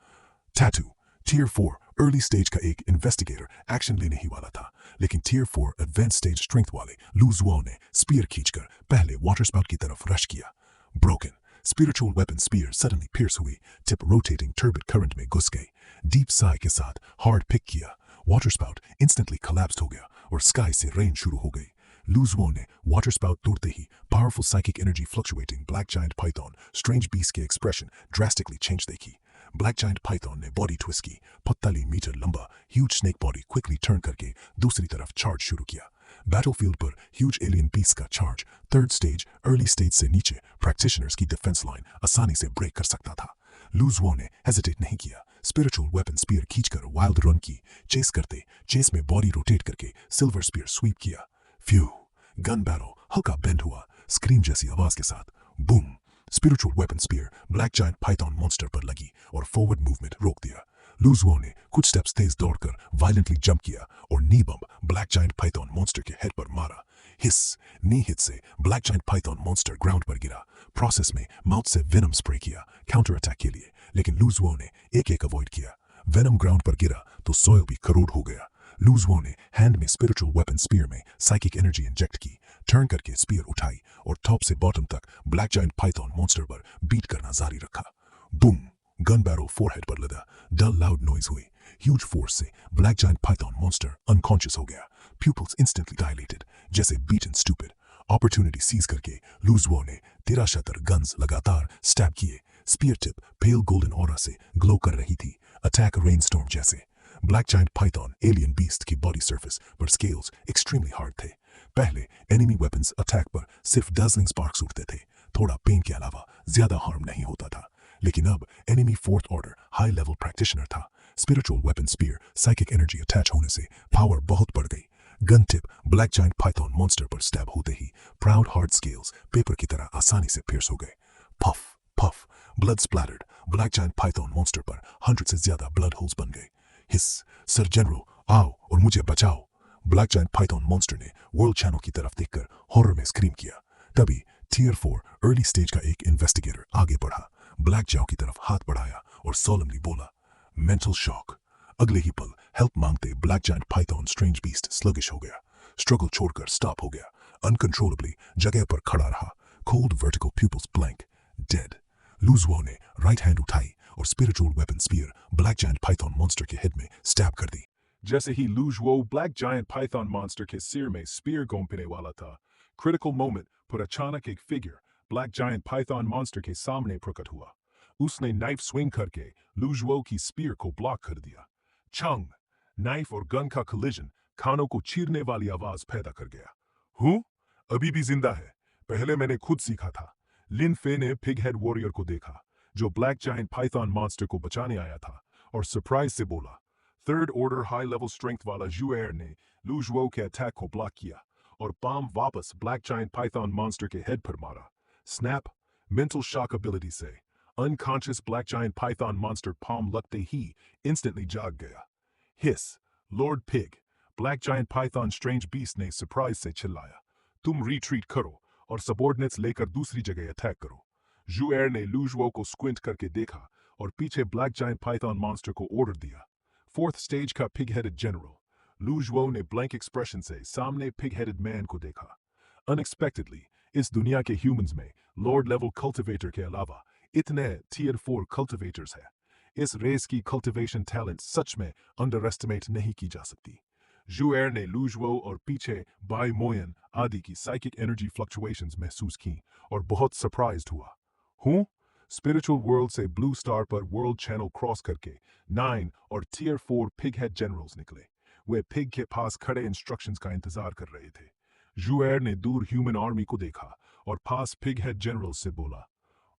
टैटू टियर 4 अर्ली स्टेज का एक इन्वेस्टिगेटर एक्शन लेने ही वाला था, लेकिन टियर 4 एडवांस स्टेज स्ट्रेंथ वाले लूजवॉ ने स्पीयर खींचकर पहले वाटर स्पाउट की तरफ रश किया। Broken spiritual weapon spear suddenly pierce हुई, टिप रोटेटिंग टर्बिड करंट में घुस गई। डीप साई के साथ हार्ड पिक किया। वाटर स्पाउट इंस्टेंटली कोलैप्स हो गया और स्काई से रेन शुरू हो गई। लूजवॉ ने वाटर स्पाउट तोड़ते ही powerful psychic energy fluctuating black giant python strange beast के एक्सप्रेशन ड्रास्टिकली चेंज देखी। ब्लैक जायंट पाइथन ने बॉडी ट्विस्ट की। 45 मीटर लंबा huge snake body quickly turn करके दूसरी तरफ चार्ज शुरू किया। बैटलफील्ड पर ह्यूज एलियन बीस्ट का charge third stage early stage से नीचे प्रैक्टिशनर्स की डिफेंस लाइन आसानी से ब्रेक कर सकता था। लूजवॉ ने हेजिटेट नहीं किया। स्पिरिचुअल वेपन स्पीयर खींचकर वाइल्ड रन की। चेस करते चेस में बॉडी रोटेट करके सिल्वर स्पीयर स्वीप किया। फ्यू, गन बैरल हल्का बेंड हुआ, स्क्रीम जैसी आवाज के साथ। Boom! Spiritual weapon spear black giant python monster पर लगी और फॉरवर्ड मूवमेंट रोक दिया। लूजवो ने कुछ स्टेप्स तेज दौड़कर वायलेंटली जंप किया और नी बम ब्लैक जायंट पाइथन मॉन्स्टर के हेड पर मारा। हिस! नी हिट से black giant python monster ground पर गिरा। प्रोसेस में माउथ से वेनम स्प्रे किया काउंटर अटैक के लिए, लेकिन लूजवो ने एक अवॉइड किया। वेनम ग्राउंड पर गिरा तो सॉयल भी करोड़ हो गया। लूजवो ने हैंड में स्पिरिचुअल वेपन स्पीयर में साइकिक एनर्जी इंजेक्ट की, टर्न करके स्पीयर उठाई और टॉप से बॉटम तक ब्लैक जायंट पाइथन मॉन्स्टर पर बीट करना जारी रखा। बूम! गन बैरल फोरहेड पर लगा, डल लाउड नॉइज हुई। ह्यूज फोर्स से black giant python monster unconscious हो गया। प्यूपल्स इंस्टेंटली डायलेटेड, जैसे बीटन स्टूपिड। अपॉर्चुनिटी सीज करके लूजवो ने 13 शतर गन्स लगातार स्टैब किए। स्पीयर टिप पेल गोल्डन ऑरा से ग्लो कर रही थी, अटैक रेनस्टॉर्म जैसे। Black giant Python alien beast की बॉडी सरफेस पर स्केल्स एक्सट्रीमली हार्ड थे। पहले एनिमी वेपन्स अटैक पर सिर्फ डजलिंग स्पार्क्स उठते थे, थोड़ा पेन के अलावा ज्यादा हार्म नहीं होता था। लेकिन अब enemy fourth order high level practitioner था। Spiritual weapon spear psychic energy attach होने से पावर बहुत बढ़ गई। Gun tip black giant python monster पर स्टैब होते ही प्राउड हार्ड स्केल्स पेपर की तरह आसानी से पियर्स हो गए। Puff puff! Blood splattered black giant python monster पर 100 से ज्यादा ब्लड होल्स बन गए। हिस! सर जनरल, आओ और मुझे बचाओ! ब्लैक जायंट पाइथन मॉन्स्टर ने वर्ल्ड चैनल की तरफ देखकर हॉरर में स्क्रीम किया। तभी टियर 4 अर्ली स्टेज का एक इन्वेस्टिगेटर आगे बढ़ा, ब्लैक जाओ की तरफ हाथ बढ़ाया और सोलमली बोला, मेंटल शॉक। अगले ही पल हेल्प मांगते black giant python strange beast sluggish हो गया, स्ट्रगल छोड़कर स्टॉप हो गया, अनकंट्रोलेबली जगह पर खड़ा रहा, cold vertical pupils blank, dead. लूजवो ने राइट हैंड उठाई और spiritual weapon spear black giant python monster के हेड में स्टैब कर दी। जैसे ही लूजवो ब्लैक जायंट पाइथन मॉन्स्टर के सिर में स्पीयर घोंपने वाला था, क्रिटिकल मोमेंट पर अचानक एक figure black giant python monster के सामने प्रकट हुआ। उसने नाइफ स्विंग करके लूजवो की स्पीयर को ब्लॉक कर दिया। छंग! नाइफ और गन का कोलिजन कानों को चीरने वाली आवाज पैदा कर गया। हूँ? अभी भी जिंदा है। पहले मैंने खुद सीखा था। लिन फे ने पिग हेड वॉरियर को देखा, जो ब्लैक जायंट पाइथन मॉन्स्टर को बचाने आया था, और सरप्राइज से बोला। Third order high level strength वाला जुएर ने लूजवो के अटैक को ब्लॉक किया और पाम वापस ब्लैक जायंट पाइथन मॉन्स्टर के हेड पर मारा। स्नैप! मेंटल शॉक एबिलिटी से unconscious black giant python monster palm लगते ही इंस्टेंटली जाग गया। Hiss! Lord pig! Black giant python strange beast ने सरप्राइज से चिल्लाया। तुम रिट्रीट करो और सबॉर्डिनेट्स लेकर दूसरी जगह अटैक करो। जुएर ने लूजवो को स्क्विंट करके देखा और पीछे ब्लैक जायंट पाइथन मॉन्स्टर को ऑर्डर दिया। फोर्थ स्टेज का पिग हेडेड जनरल। लूजवो ने ब्लैंक एक्सप्रेशन से सामने पिग हेडेड मैन को देखा। अनएक्सपेक्टेडली इस दुनिया के ह्यूमंस में लॉर्ड लेवल कल्टिवेटर के अलावा इतने टियर 4 कल्टिवेटर्स हैं। इस रेस की कल्टिवेशन टैलेंट सच में अंडर एस्टिमेट नहीं की जा सकती। जुएर ने लूजवो और पीछे बाई मोयन आदि की साइकिक एनर्जी फ्लक्चुएशंस महसूस की और बहुत सरप्राइज्ड हुआ। हूँ? स्पिरिचुअल वर्ल्ड से ब्लू स्टार पर वर्ल्ड चैनल क्रॉस करके 9 और टियर 4 पिग हेड जनरल्स निकले। वे पिग के पास खड़े इंस्ट्रक्शंस का इंतजार कर रहे थे। जुएर ने दूर ह्यूमन आर्मी को देखा और पास पिग हेड जनरल्स से बोला,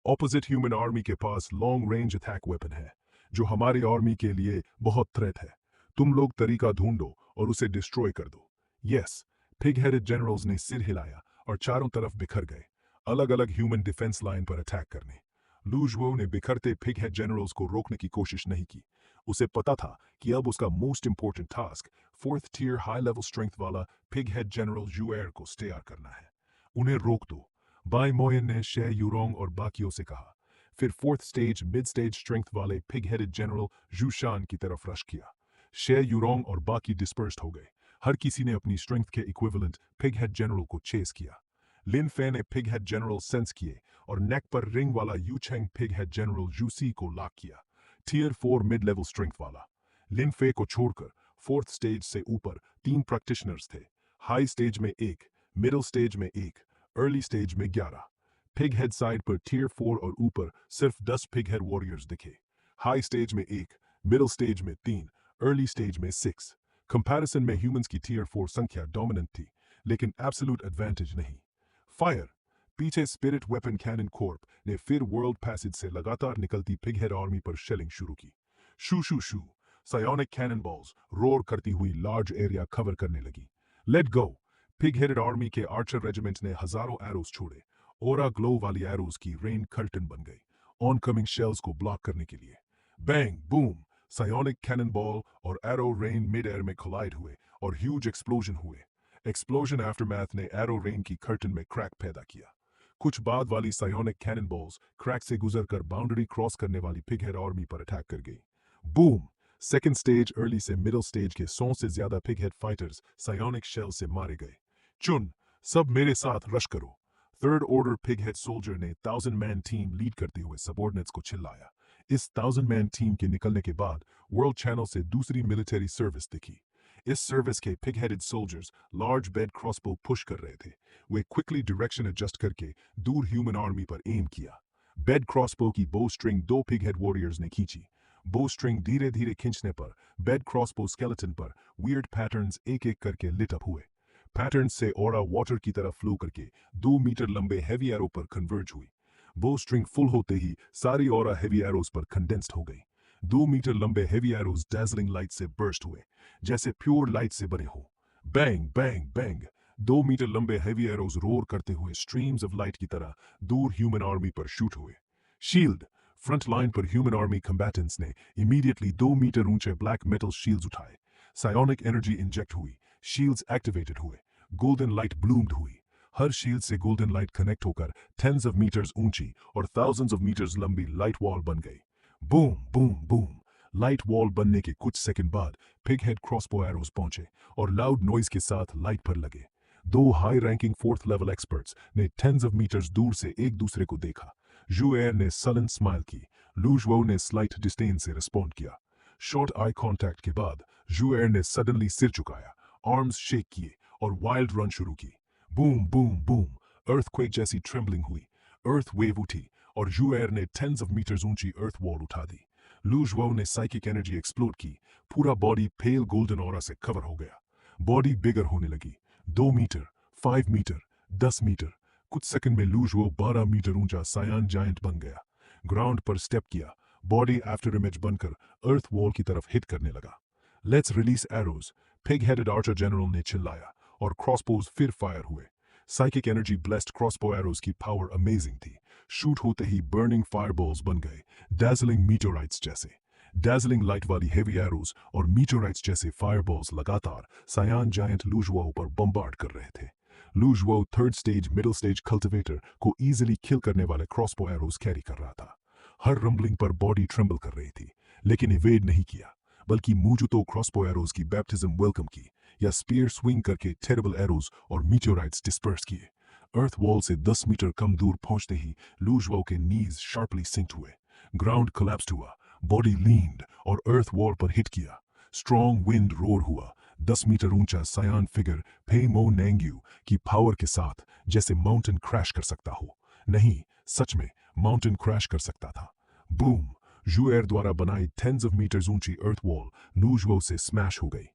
ऑपोजिट ह्यूमन आर्मी के पास लॉन्ग रेंज अटैक वेपन है, जो हमारी आर्मी के लिए बहुत थ्रेट है। तुम लोग तरीका ढूंढो और उसे डिस्ट्रॉय कर दो। यस! पिग हेडेड जनरल्स ने सिर हिलाया और चारों तरफ बिखर गए, अलग अलग ह्यूमन डिफेंस लाइन पर अटैक करने। लूजवो ने बिखरते पिग हेड जनरल्स को रोकने की कोशिश नहीं की। उसे पता था कि अब उसका most important task fourth tier high level strength वाला पिग हेड जनरल जुएर को स्टेयर करना है। उन्हें रोक दो, बाई मोयन ने शे यूरोंग और बाकियों से कहा। फिर fourth stage mid stage strength वाले पिग हेडेड जनरल जूशान की तरफ रश किया। शे यूरोंग और बाकी डिस्पर्स्ड हो गए। हर किसी ने अपनी स्ट्रेंथ के इक्विवेलेंट पिग हेड जनरल को चेस किया। लिन फे ने पिग हेड जनरल सेंस किए और नेक पर रिंग वाला Yucheng pig head general juicy को लॉक किया। टियर 4 मिड लेवल स्ट्रेंथ वाला। लिन फे को छोड़कर फोर्थ स्टेज से ऊपर 3 प्रैक्टिशनर्स थे। हाई स्टेज में 1, मिडिल स्टेज में 1, अर्ली स्टेज में 11। पिग हेड साइड पर टियर 4 और ऊपर सिर्फ 10 पिग हेड वॉरियर्स दिखे। हाई स्टेज में 1, मिडिल स्टेज में 3, अर्ली स्टेज में 6। कंपैरिजन में ह्यूमंस की टियर 4 संख्या डोमिनेंट थी, लेकिन एब्सोल्यूट एडवांटेज नहीं। फायर! पीछे स्पिरिट वेपन कैनन कॉर्प ने फिर वर्ल्ड पैसेज से लगातार निकलती पिग हेड आर्मी पर शेलिंग शुरू की। शू शू शू! सायोनिक कैनन बॉल्स रोर करती हुई लार्ज एरिया कवर करने लगी। Let go! Pig headed army के आर्चर रेजिमेंट ने हजारों एरोस छोड़े। ओरा ग्लो वाली एरोस की रेन कर्टन बन गई ऑनकमिंग शेल्स को ब्लॉक करने के लिए। बैंग बूम, सायोनिक कैनन बॉल और एरो रेन मिड एयर में कोलाइड हुए और ह्यूज एक्सप्लोजन हुए। एक्सप्लोजन आफ्टरमैथ ने एरो रेन की कर्टन में क्रैक पैदा किया। कुछ बाद वाली सायोनिक कैनन बॉल्स क्रैक से गुजरकर बाउंड्री क्रॉस करने वाली पिग हेड आर्मी पर अटैक कर गई। बूम, सेकेंड स्टेज अर्ली से मिडिल स्टेज के 100 से ज्यादा पिग हेड फाइटर्स सायोनिक शेल से मारे गए। चुन, सब मेरे साथ रश करो। Third order pig head soldier ने 1000 मैन टीम लीड करते हुए सबॉर्डिनेट्स को चिल्लाया। इस 1000 मैन टीम के निकलने के बाद वर्ल्ड चैनल से दूसरी मिलिट्री सर्विस दिखी। इस सर्विस के pig headed soldiers large bed crossbow push कर रहे थे। वे क्विकली डायरेक्शन एडजस्ट करके दूर ह्यूमन आर्मी पर एम किया। बेड क्रॉसबो की बो स्ट्रिंग दो पिग हेड वॉरियर्स ने खींची। बो स्ट्रिंग धीरे धीरे खींचने पर बेड क्रॉसबो स्केलेटन पर वियर्ड पैटर्न्स एक एक करके लिट अप हुए। पैटर्न से ऑरा वाटर की तरफ फ्लो करके 2 मीटर लंबे हैवी एरो पर कन्वर्ज हुई। बो स्ट्रिंग फुल होते ही सारी ऑरा हैवी एरोज पर कंडेंस्ड हो गई। 2 मीटर लंबे हैवी एरोज डैजलिंग लाइट से बर्स्ट हुए, जैसे प्योर लाइट से बने हो। बैंग बैंग बैंग, 2 मीटर लंबे हैवी एरोज रोर करते हुए स्ट्रीम्स ऑफ लाइट की तरह दूर ह्यूमन आर्मी पर शूट हुए। शील्ड, फ्रंट लाइन पर ह्यूमन आर्मी कम्बैटेंट्स ने इमीडिएटली 2 मीटर ऊंचे ब्लैक मेटल शील्ड्स उठाए। सायोनिक एनर्जी इंजेक्ट हुई, शील्ड्स एक्टिवेटेड हुए, गोल्डन लाइट ब्लूम्ड हुई। हर शील्ड से गोल्डन लाइट कनेक्ट होकर टेंस ऑफ मीटर्स ऊंची और थाउजेंड्स ऑफ मीटर्स लंबी लाइट वॉल बन गई। Boom boom boom, light wall बनने के कुछ सेकंड बाद पिग हेड क्रॉसबो एरोज पहुंचे और लाउड नॉइज के साथ लाइट पर लगे। दो high ranking fourth level experts ने टेंस ऑफ मीटर्स दूर से एक दूसरे को देखा। जुएर ने सलन स्माइल की, लूजवो ने स्लाइट डिस्डेन से रिस्पॉन्ड किया। शॉर्ट आई कांटेक्ट के बाद जुएर ने सडनली सिर झुकाया, आर्म्स शेक किए और वाइल्ड रन शुरू की। बूम बूम बूम, अर्थक्वेक जैसी ट्रेम्बलिंग हुई, अर्थ वेव उठी और जुएर ने टेंस ऑफ मीटर्स ऊंची अर्थ वॉल उठा दी। लूजवो ने साइकिक एनर्जी एक्सप्लोड की, पूरा बॉडी पेल गोल्डन ऑरा से कवर हो गया। बॉडी बिगर होने लगी, 2 मीटर, 5 मीटर, 10 मीटर। कुछ सेकंड में लूजवो 12 मीटर ऊंचा सायान जायंट बन गया। ग्राउंड पर स्टेप किया, बॉडी आफ्टर इमेज बनकर अर्थ वॉल की तरफ हिट करने लगा। Let's release arrows, pig headed Archer general ने चिल्लाया और क्रॉसबोज फिर फायर हुए। Psychic energy blessed crossbow arrows की पावर अमेजिंग थी। शूट होते ही बर्निंग फायरबॉल्स बन गए, डैजलिंग मीटोराइट्स जैसे। डैजलिंग लाइट वाली हेवी एरोज और मीटोराइट्स जैसे फायरबॉल्स लगातार सायान जायंट लूजवो पर बम्बार्ड कर रहे थे। लूजवो third stage middle stage cultivator को इजीली किल करने वाले क्रॉसबो एरोज कैरी कर रहा था। हर रंबलिंग पर बॉडी ट्रेम्बल कर रही थी, लेकिन इवेड नहीं किया, बल्कि मूजुतो क्रॉसबो एरोज की बैप्टिज्म वेलकम की या स्पीयर स्विंग करके टेरेबल एरोज और मीटोराइट्स डिस्पर्स किए। अर्थ वॉल से 10 मीटर कम दूर पहुंचते ही लूजवो के नीज शार्पली सिंक्ड हुए। ग्राउंड कोलैप्स्ड हुआ, बॉडी लीन्ड और अर्थ वॉल पर हिट किया। स्ट्रॉन्ग विंड रोर हुआ। 10 मीटर ऊंचा सायान फिगर पे मो नेंग्यू की पावर के साथ जैसे माउंटेन क्रैश कर सकता हो। नहीं, सच में माउंटेन क्रैश कर सकता था। बूम, जुएर द्वारा बनाई टेंस ऑफ मीटर्स ऊंची अर्थ वॉल लूजवो से स्मैश हो गई।